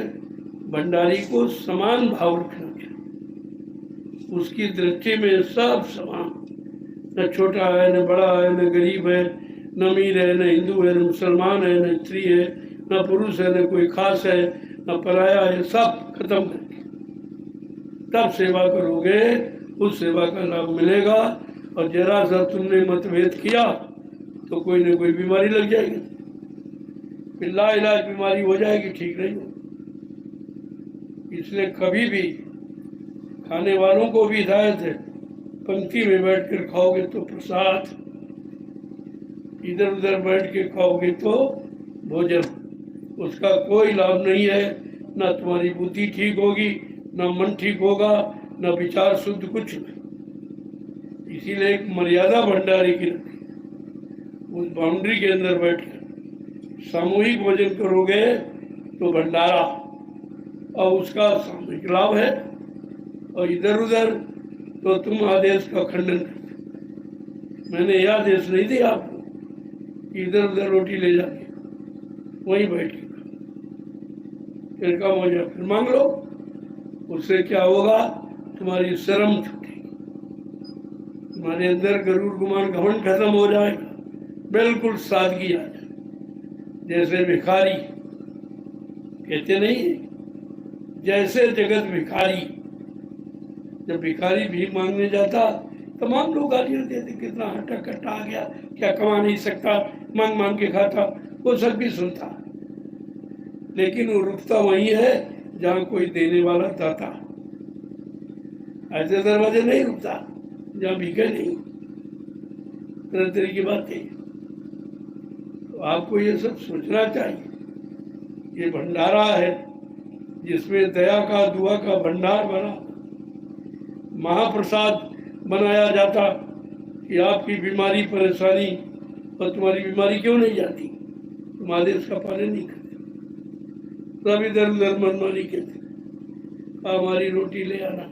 भंडारी को समान भाव रखना चाहिए, उसकी दृष्टि में सब समान, न छोटा है, न बड़ा है, न गरीब है, न अमीर है, न हिंदू है, न मुसलमान है, न स्त्री है, न पुरुष है, न कोई खास है, न पराया है, सब खत्म करके तब सेवा करोगे, उस सेवा का लाभ मिलेगा। और जरा सा तुमने मतभेद किया तो कोई न कोई बीमारी लग जाएगी, फिर लाइलाज बीमारी हो जाएगी, ठीक नहीं हो। इसलिए कभी भी खाने वालों को भी हिदायत है, पंक्ति में बैठकर खाओगे तो प्रसाद, इधर उधर बैठ के खाओगे तो भोजन, उसका कोई लाभ नहीं है। ना तुम्हारी बुद्धि ठीक होगी, ना मन ठीक होगा, ना विचार शुद्ध, कुछ नहीं। इसीलिए एक मर्यादा भंडारे की रखी, उस बाउंड्री के अंदर बैठकर सामूहिक भोजन करोगे तो भंडारा और उसका सामूहिक लाभ है, और इधर उधर तो तुम आदेश का खंडन करते। मैंने यह आदेश नहीं दिया आपको कि इधर उधर रोटी ले जाके वहीं बैठ के फिर काम हो जाए, फिर मांग लो। उससे क्या होगा, तुम्हारी शर्म छूटेगी, तुम्हारे अंदर गरुड़ गुमान घमंड खत्म हो जाएगा, बिल्कुल सादगी आ जाए। जैसे भिखारी कहते नहीं है, जैसे जगत भिखारी, जब भिखारी भीख मांगने जाता तमाम लोग गालियां देते, कितना हट्टा कट्टा आ गया, क्या कमा नहीं सकता, मांग मांग के खाता, वो सब भी सुनता, लेकिन वो रुकता वही है जहां कोई देने वाला दाता। ऐसे दरवाजे नहीं रुकता जहां भीखे नहीं। तरह तरह की बातें, तो आपको ये सब सोचना चाहिए। ये भंडारा है जिसमें दया का, दुआ का भंडार बना, महाप्रसाद बनाया जाता कि आपकी बीमारी परेशानी और तुम्हारी बीमारी क्यों नहीं जाती, तुम आदेश का पालन नहीं करते, सब इधर उधर मनमानी कहते, हमारी रोटी ले आना,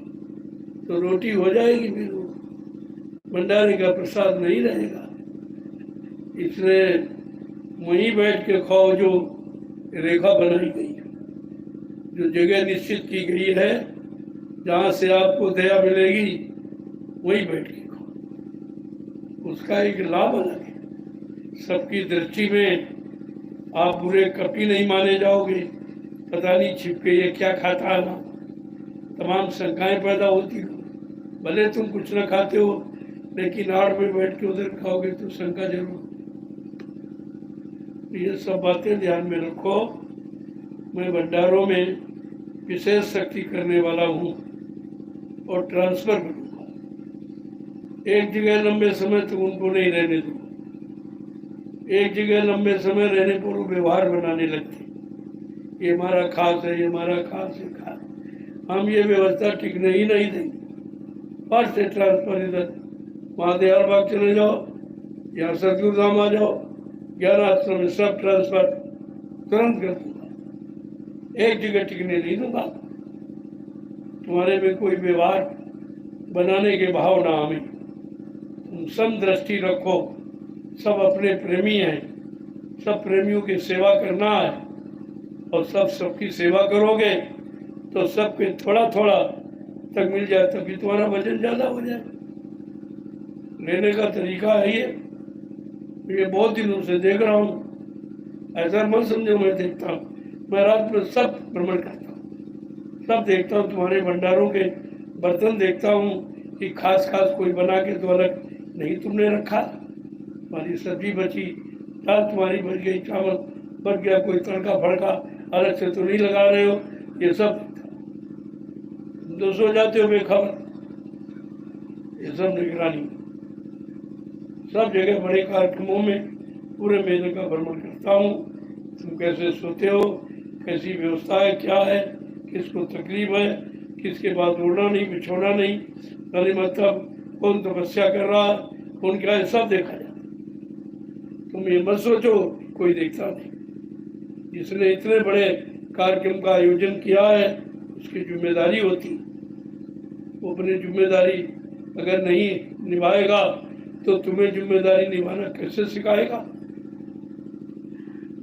तो रोटी हो जाएगी, फिर वो भंडारे का प्रसाद नहीं रहेगा। इसलिए वहीं बैठ के खाओ, जो रेखा बनाई गई है, जो जगह निश्चित की गई है, जहाँ से आपको दया मिलेगी वहीं बैठ के खाओ, उसका एक लाभ अलग है। सबकी दृष्टि में आप बुरे कपटी नहीं माने जाओगे, पता नहीं छिपके ये क्या खाता है ना, तमाम शंकाएं पैदा होती हो। भले तुम कुछ ना खाते हो, लेकिन आड़ में बैठ के उधर खाओगे तो शंका जरूर। ये सब बातें ध्यान में रखो। मैं भंडारों में विशेष शक्ति करने वाला हूँ और ट्रांसफर करूँगा। एक जगह लंबे समय तक उनको नहीं रहने दूँ, एक जगह लंबे समय रहने पर वो व्यवहार बनाने लगते, ये हमारा खास है, ये हमारा खास है, खास। हम ये व्यवस्था टिकने ही नहीं देंगे। फर्स्ट से ट्रांसफर इधर, वहाँ देहार बाग चले जाओ, यहाँ सतगुरु धाम आ जाओ, 11 आश्रम में सब ट्रांसफर तुरंत कर दूंगा, एक जगह टिकने नहीं दूंगा। तुम्हारे में कोई व्यवहार बनाने के भाव ना हमें, तुम सम दृष्टि रखो, सब अपने प्रेमी हैं, सब प्रेमियों की सेवा करना है, और सब सबकी सेवा करोगे तो सबके थोड़ा थोड़ा तक मिल जाए, तभी तुम्हारा वजन ज्यादा हो जाए। लेने का तरीका है ये बहुत दिनों से देख रहा हूँ। ऐसा मत समझो मैं देखता हूँ, मैं रात में सब भ्रमण करता हूँ, सब देखता हूँ, तुम्हारे भंडारों के बर्तन देखता हूँ कि खास खास कोई बना के तो अलग नहीं तुमने रखा। तुम्हारी सब्जी बची, दाल तुम्हारी बच गई, चावल बच गया, कोई तड़का फड़का अलग से तो नहीं लगा रहे हो। ये सब तो सो जाते हो बेखबर, ये सब निगरानी। सब जगह बड़े कार्यक्रमों में पूरे महीने का भ्रमण करता हूँ। तुम कैसे सोते हो, कैसी व्यवस्था है, क्या है, किसको तकलीफ है, किसके बाद उड़ना नहीं, बिछोना नहीं, मतलब कौन तपस्या कर रहा है, कौन क्या है, सब देखा जाता। तुम ये मत सोचो कोई देखता नहीं। जिसने इतने बड़े कार्यक्रम का आयोजन किया है उसकी जिम्मेदारी होती, वो अपनी जिम्मेदारी अगर नहीं निभाएगा तो तुम्हें जिम्मेदारी निभाना कैसे सिखाएगा।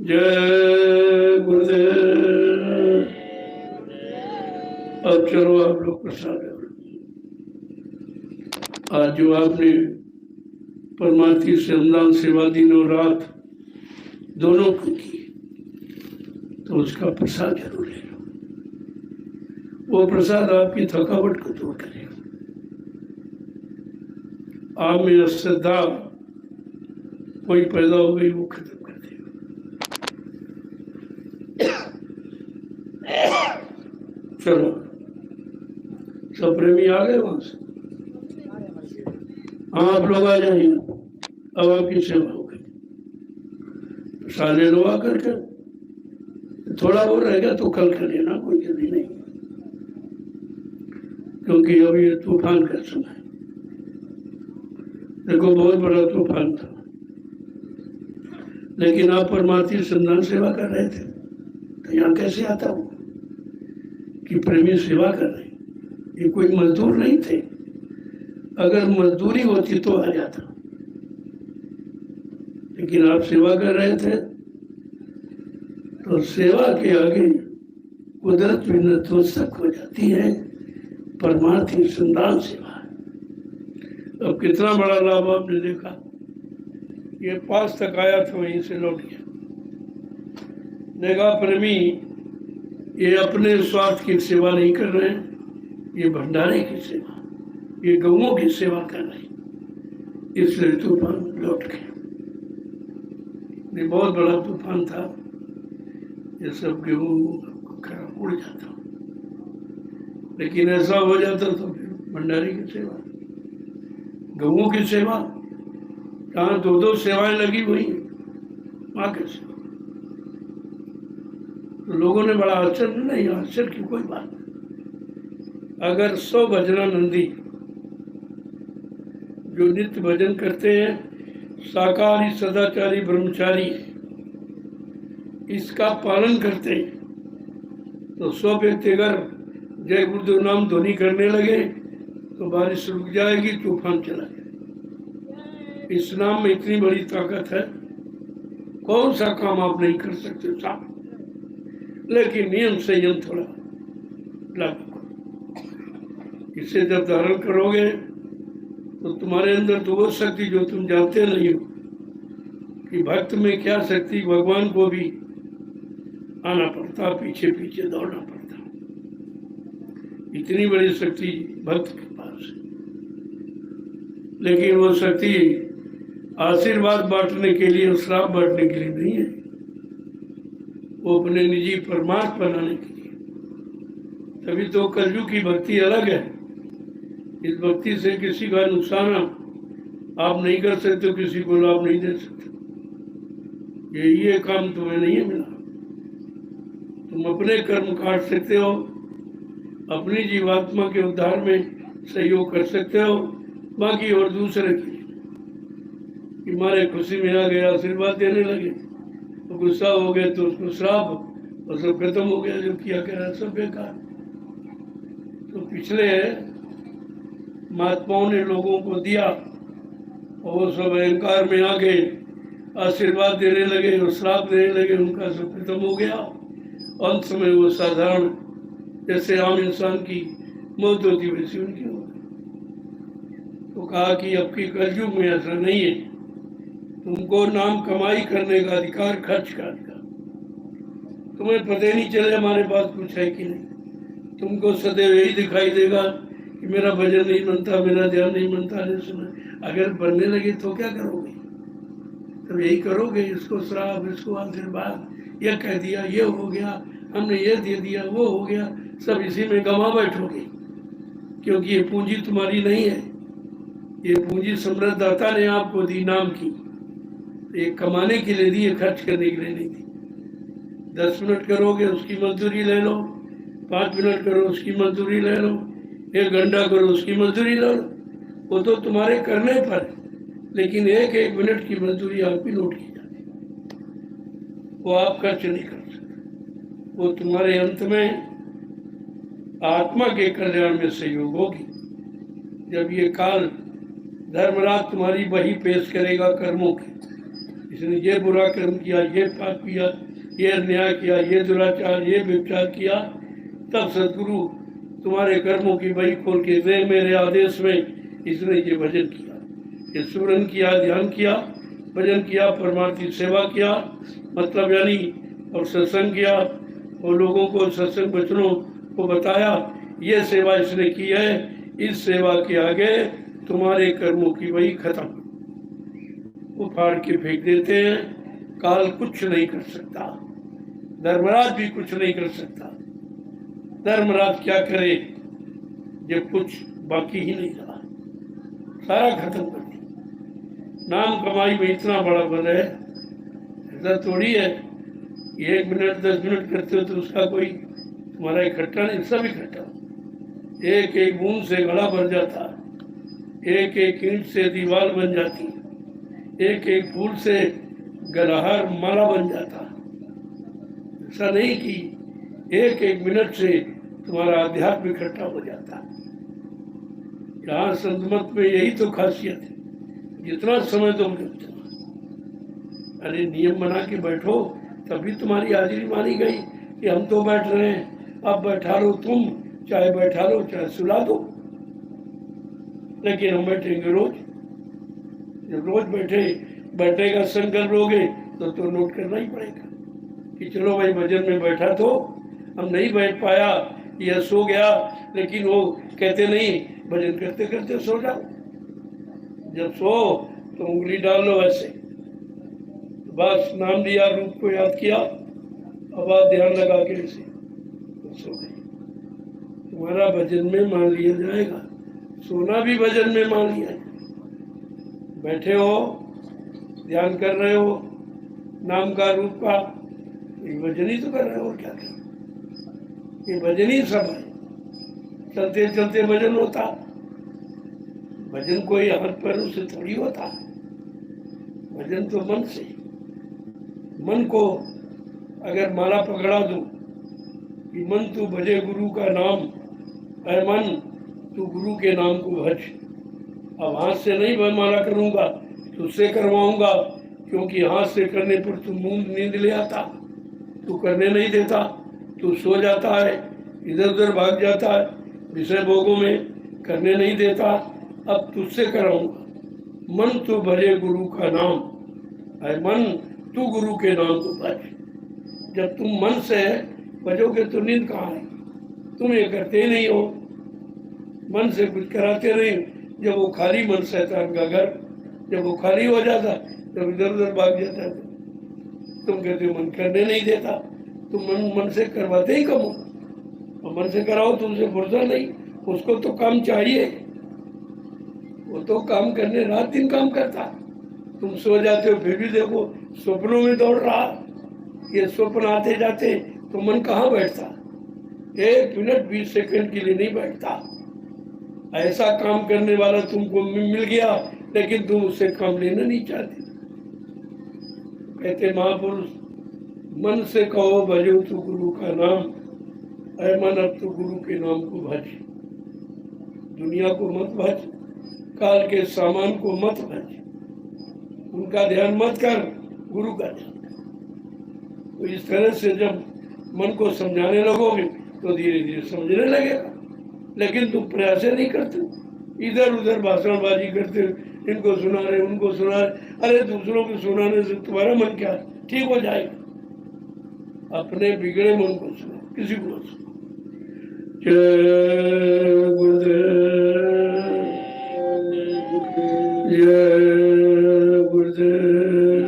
जय गुरुदेव। अब चलो आप लोग प्रसाद। आज जो आपने परमार्थी से अनुदान सेवा दिन और रात दोनों को की, तो उसका प्रसाद जरूर ले लो। वो प्रसाद आपकी थकावट को दूर करेगा, आप में श्रद्धा कोई पैदा हो गई वो खत्म कर देगा। चलो सब प्रेमी आ गए वहां से, हाँ आप लोग आ जाइए, अब आपकी सेवा हो गई। हिस्सा ले लो आकर के, थोड़ा और रहेगा तो कल कर लेना, कोई जल्दी नहीं, क्योंकि अभी ये तूफान का समय, देखो बहुत बड़ा तूफान था, लेकिन आप परमार्थी संतान सेवा कर रहे थे, तो यहाँ कैसे आता हूँ कि प्रेमी सेवा कर रहे, ये कोई मजदूर नहीं थे, अगर मजदूरी होती तो आ जाता, लेकिन आप सेवा कर रहे थे, तो सेवा के आगे कुदरत भी नतमस्तक हो जाती है, परमार्थी संतान सेवा। अब कितना बड़ा लाभ आपने देखा, ये पास तक आया था, वहीं से लौट गया, देखा प्रेमी ये अपने स्वार्थ की सेवा नहीं कर रहे हैं, ये भंडारे की सेवा, ये गऊओं की सेवा कर रहे हैं, इसलिए तूफान लौट गया। ये बहुत बड़ा तूफान था, ये सब गेहूं खराब उड़ जाता, लेकिन ऐसा हो जाता तो फिर भंडारे की सेवा, गऊओं की सेवा, कहाँ दो दो सेवाएं लगी हुई माँ के सेवा। तो लोगों ने बड़ा आश्चर्य, नहीं आश्चर्य की कोई बात नहीं, अगर 100 भजनानंदी जो नित्य भजन करते हैं, शाकाहारी सदाचारी ब्रह्मचारी इसका पालन करते हैं, तो 100 व्यक्ति अगर जय गुरुदेव नाम ध्वनि करने लगे तो बारिश रुक जाएगी, तूफान चला जाएगा। इस नाम में इतनी बड़ी ताकत है, कौन सा काम आप नहीं कर सकते साहब, लेकिन नियम संयम थोड़ा लागू करो। इसे जब धारण करोगे तो तुम्हारे अंदर तो वो शक्ति जो तुम जानते नहीं हो कि भक्त में क्या शक्ति, भगवान को भी आना पड़ता, पीछे पीछे दौड़ना पड़ता, इतनी बड़ी शक्ति भक्त के पास है। लेकिन वो शक्ति आशीर्वाद बांटने के लिए, श्राप बांटने के लिए नहीं है, वो अपने निजी परमार्थ बनाने के लिए। तभी तो कलयुग की भक्ति अलग है, इस भक्ति से किसी का नुकसान आप नहीं कर सकते, किसी को लाभ नहीं दे सकते, ये काम तुम्हें नहीं मिला। तुम अपने कर्म काट सकते हो, अपनी जीवात्मा के उद्धार में सहयोग कर सकते हो, बाकी और दूसरे की हमारे खुशी में आ गए, आशीर्वाद देने लगे तो गुस्सा हो गए तो उसको श्राप, और सब खत्म हो गया, जो किया करा सब बेकार। तो पिछले महात्माओं ने लोगों को दिया और वो सब अहंकार में आ गए, आशीर्वाद देने लगे और श्राप देने लगे, उनका सब खत्म हो गया। अंत में वो साधारण जैसे आम इंसान की मौत होती वैसी उनकी हो गई। तो कहा कि अब की कलयुग में ऐसा नहीं है, तुमको नाम कमाई करने का अधिकार, खर्च का अधिकार, तुम्हें पता ही नहीं चले हमारे पास कुछ है कि नहीं, तुमको सदैव यही दिखाई देगा कि मेरा भजन नहीं बनता, मेरा ध्यान नहीं बनता, नहीं सुना। अगर बनने लगे तो क्या करोगे, तब यही करोगे, इसको श्राप, इसको आशीर्वाद, यह कह दिया, ये हो गया, हमने ये दे दिया, वो हो गया, सब इसी में गंवा बैठोगे, क्योंकि ये पूंजी तुम्हारी नहीं है, ये पूंजी समृद्धदाता ने आपको दी नाम की, ये कमाने के लिए दी, खर्च करने के लिए नहीं दी। 10 मिनट करोगे उसकी मजदूरी ले लो, 5 मिनट करो उसकी मजदूरी ले लो, 1 घंटा करो उसकी मजदूरी ले लो, वो तो तुम्हारे करने पर है, लेकिन 1-1 मिनट की मजदूरी आपकी नोट की जाती, वो आप खर्च नहीं कर सकते, वो तुम्हारे अंत में आत्मा के कल्याण में सहयोग होगी। जब ये काल धर्मराज तुम्हारी वही पेश करेगा कर्मों की, इसने ये बुरा कर्म किया, ये पाप किया, ये अन्याय किया, ये दुराचार, ये व्यभिचार किया, तब सदगुरु तुम्हारे कर्मों की वही खोल के दे, मेरे आदेश में इसने ये भजन किया, ये सुमरन किया, ध्यान किया, भजन किया, परमार्थी सेवा किया, मतलब यानी और सत्संग किया, और लोगों को सत्संग वचनों को बताया, ये सेवा इसने की है, इस सेवा के आगे तुम्हारे कर्मों की वही खत्म, वो फाड़ के फेंक देते हैं। काल कुछ नहीं कर सकता, धर्मराज भी कुछ नहीं कर सकता। धर्मराज क्या करे जब कुछ बाकी ही नहीं रहा, सारा खत्म कर दिया। नाम कमाई में इतना बड़ा बल है, ऐसा थोड़ी है कि 1 मिनट 10 मिनट करते हो तो उसका कोई तुम्हारा इकट्ठा नहीं, सब इकट्ठा। एक एक बूंद से घड़ा भर जाता, एक एक ईंट से दीवार बन जाती, एक एक फूल से गलहार माला बन जाता। ऐसा नहीं कि एक एक मिनट से तुम्हारा अध्यात्म इकट्ठा हो जाता। यहाँ संत मत में यही तो खासियत है, जितना समय तुम लेते हो, अरे नियम बना के बैठो तभी तुम्हारी हाजिरी मानी गई कि हम तो बैठ रहे हैं, अब बैठा लो तुम, चाहे बैठा लो चाहे सुला दो। लेकिन हम बैठेंगे रोज, जब रोज बैठने का संकल्प लोगे तो नोट करना ही पड़ेगा कि चलो भाई भजन में बैठा तो हम नहीं बैठ पाया या सो गया, लेकिन वो कहते नहीं भजन करते करते सो जाओ। जब सो तो उंगली डाल लो ऐसे, बस नाम लिया, रूप को याद किया, अब आप ध्यान लगा के ऐसे तो सो गए। तुम्हारा भजन में मान लिया जाएगा, सोना भी भजन में मान लिया जाएगा। बैठे हो, ध्यान कर रहे हो, नाम का रूप का, ये भजन ही तो कर रहे हो, और क्या कर रहे हो? ये भजन ही सब है। चलते चलते भजन होता, भजन कोई हाथ पैरों से थोड़ी होता, भजन तो मन से। मन को अगर माला पकड़ा दूं कि मन तू भजे गुरु का नाम, ऐ मन तू गुरु के नाम को भज। अब हाथ से नहीं माला करूंगा, तुझसे करवाऊंगा, क्योंकि हाथ से करने पर तू नींद ले आता, तू करने नहीं देता, तू सो जाता है, इधर उधर भाग जाता है विषय भोगों में, करने नहीं देता। अब तुझसे कराऊंगा, मन तू भजे गुरु का नाम, ऐ मन तू गुरु के नाम को भज। जब तुम मन से भजोगे तो नींद कहाँ है? तुम ये करते ही नहीं हो, मन से कुछ कराते नहीं। जब वो खाली मन शैतान का घर, जब वो खाली हो जाता तब इधर उधर भाग जाता है। तुम कहते हो मन करने नहीं देता, तुम मन से करवाते ही कम हो, और मन से कराओ तुमसे फुर्सत नहीं, उसको तो काम चाहिए, वो तो काम करने रात दिन काम करता। तुम सो जाते हो फिर भी देखो स्वप्नों में दौड़ रहा, ये स्वप्न आते जाते तो मन कहाँ बैठता? 1 मिनट 20 सेकंड के लिए नहीं बैठता। ऐसा काम करने वाला तुमको मिल गया, लेकिन तुम उससे काम लेना नहीं चाहते। कहते महापुरुष, मन से कहो भजो तू गुरु का नाम, ऐ मन अब तू गुरु के नाम को भज। दुनिया को मत भज, काल के सामान को मत भज, उनका ध्यान मत कर, गुरु का ध्यान कर। तो इस तरह से जब मन को समझाने लगोगे तो धीरे धीरे समझने लगेगा। लेकिन तुम प्रयास नहीं करते, इधर उधर भाषणबाजी करते, इनको सुना रहे उनको सुना रहे। अरे दूसरों को सुनाने से तुम्हारा मन क्या ठीक हो जाएगा? अपने बिगड़े मन को सुनो, किसी को मत सुनो। जय गुरुदेव, जय गुरुदेव,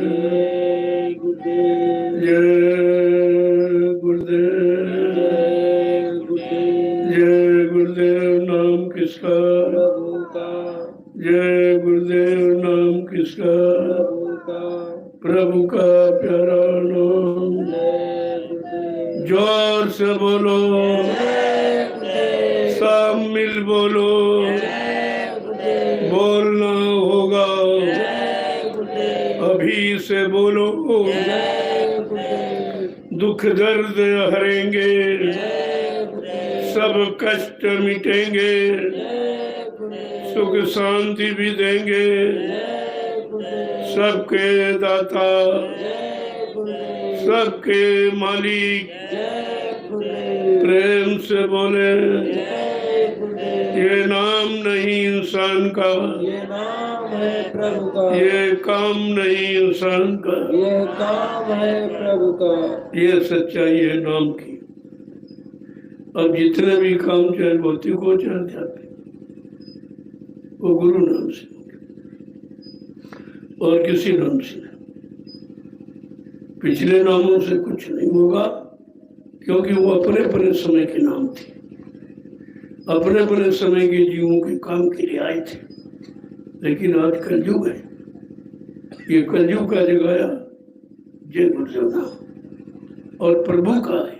जय गुरुदेव, जय गुरुदेव। नाम किसका? जय गुरुदेव। नाम किसका? प्रभु का प्यारा नाम। जोर से बोलो, सब मिल बोलो, बोलना होगा, अभी से बोलो। दुख दर्द हरेंगे, सब कष्ट मिटेंगे, सुख शांति भी देंगे, सबके दाता, सबके मालिक। प्रेम से बोले, ये नाम नहीं इंसान का, ये नाम है प्रभु का, ये काम नहीं इंसान का, ये काम है प्रभु का। ये सच्चाई है नाम की। अब जितने भी काम चाहे भौतिक हो चाहे आध्यात्मिक, वो गुरु नाम से और किसी नाम से नहीं। पिछले नामों से कुछ नहीं होगा, क्योंकि वो अपने अपने समय के नाम थे, अपने अपने समय के जीवों के काम के लिए आए थे। लेकिन आज कलयुग है, ये कलयुग का जगाया जय गुरुदेव नाम और प्रभु का है,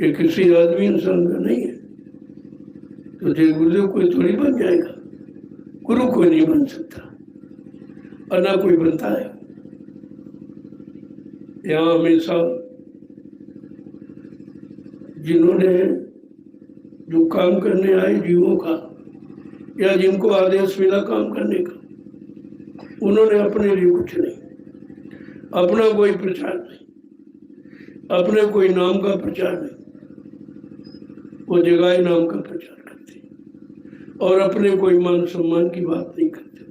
ये किसी आदमी इंसान का नहीं है। तो जय गुरुदेव कोई थोड़ी बन जाएगा, गुरु कोई नहीं बन सकता और ना कोई बनता है। यहाँ हमेशा जिन्होंने जो काम करने आए जीवों का या जिनको आदेश मिला काम करने का, उन्होंने अपने लिए कुछ नहीं, अपना कोई प्रचार नहीं, अपने कोई नाम का प्रचार नहीं, वो जगाए नाम का प्रचार करते और अपने कोई मान सम्मान की बात नहीं करते,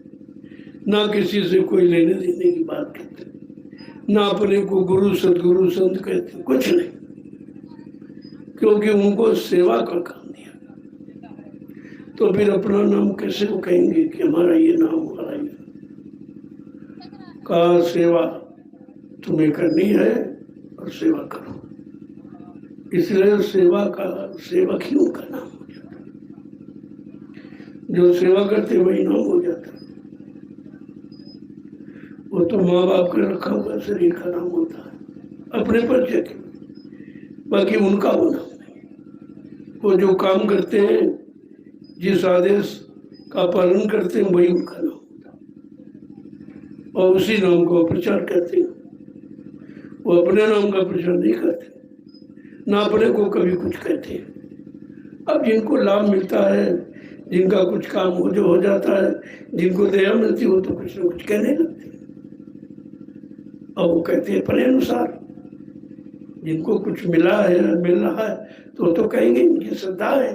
ना किसी से कोई लेने देने की बात करते, ना अपने को गुरु सदगुरु संत कहते, कुछ नहीं, क्योंकि उनको सेवा का काम दिया। तो फिर अपना नाम कैसे वो कहेंगे कि हमारा ये नाम, हमारा ये का सेवा तुम्हें करनी है और सेवा करो। इसलिए सेवा का सेवक ही उनका नाम हो जाता, जो सेवा करते वही नाम हो जाता। वो तो माँ बाप का रखा हुआ शरीर का नाम होता है अपने परिचय के, बाकी उनका वो नाम नहीं। वो जो काम करते हैं, जिस आदेश का पालन करते हैं, वही उनका नाम होता है और उसी नाम को प्रचार करते हैं। वो अपने नाम का प्रचार नहीं करते, ना अपने को कभी कुछ कहते हैं। अब जिनको लाभ मिलता है, जिनका कुछ काम हो जाता है, जिनको दया मिलती हो, तो कुछ न कुछ कहने लगते हैं और वो कहते हैं अपने अनुसार। जिनको कुछ मिला है, मिल रहा है, तो कहेंगे इनकी श्रद्धा है।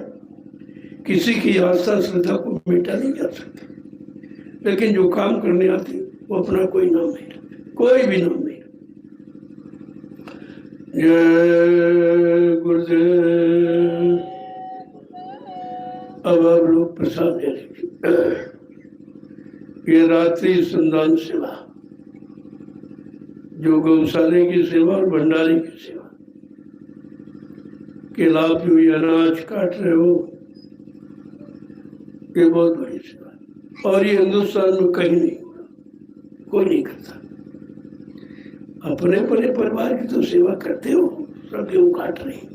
किसी की आस्था श्रद्धा को मिटा नहीं जा सकता, लेकिन जो काम करने आते वो अपना कोई नाम नहीं रखते, कोई भी नाम नहीं। जय गुरुदेव। अब आप लोग प्रसाद ले लीजिए। ये रात्रि संदान सेवा, जो गौशाले की सेवा और भंडारे की सेवा के लाभ जो ये अनाज काट रहे हो, ये बहुत बड़ी सेवा है और ये हिंदुस्तान में कहीं नहीं होगा, कोई नहीं करता। अपने परिवार की तो सेवा करते हो, सब गेहूँ काट रहे हैं,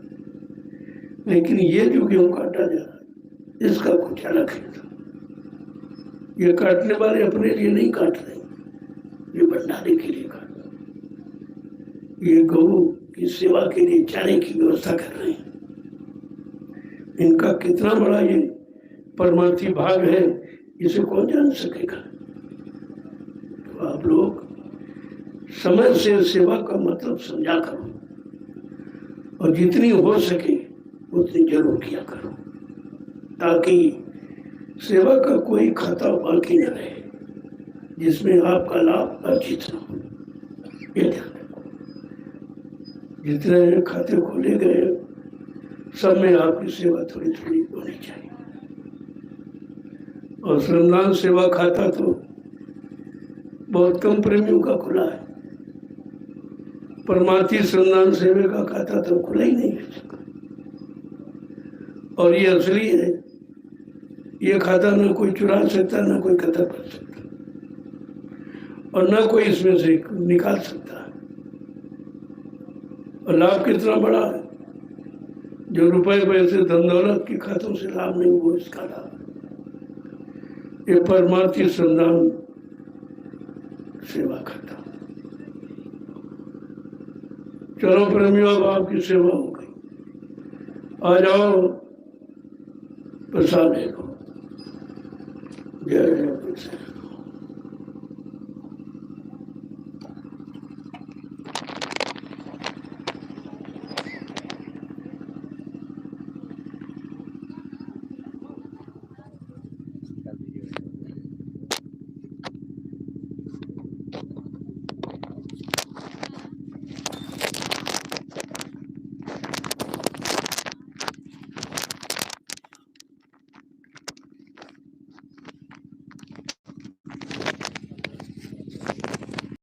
लेकिन ये जो गेहूँ काटा जा रहा है इसका कुछ अलग है। ये काटने वाले अपने लिए नहीं काट रहे, ये भंडारे के लिए काट रहे, ये गऊ की सेवा के लिए चारे की व्यवस्था कर रहे हैं। इनका कितना बड़ा ये परमार्थी भाग है, इसे कौन जान सकेगा। तो आप लोग समय से सेवा का मतलब समझा करो और जितनी हो सके उतनी जरूर किया करो, ताकि सेवा का कोई खाता बाकी न रहे जिसमें आपका लाभ अर्जित न हो। ये ध्यान रखो, जितने खाते खोले गए सब में आपकी सेवा थोड़ी थोड़ी होनी चाहिए। और श्रमदान सेवा खाता तो बहुत कम प्रेमियों का खुला है, परमार्थी श्रमदान सेवा का खाता तो खुला ही नहीं है। और ये असली है, ये खाता ना कोई चुरा सकता, ना कोई कतर कर सकता और ना कोई इसमें से निकाल सकता है। और लाभ कितना बड़ा है, जो रुपए पैसे धन दौलत के खातों से लाभ नहीं, वो इसका लाभ है। ये परमार्थी श्रमदान सेवा खाता। चलो प्रेमियों, अब आपकी सेवा हो गई, आ जाओ प्रसाद ले लो। जय जय।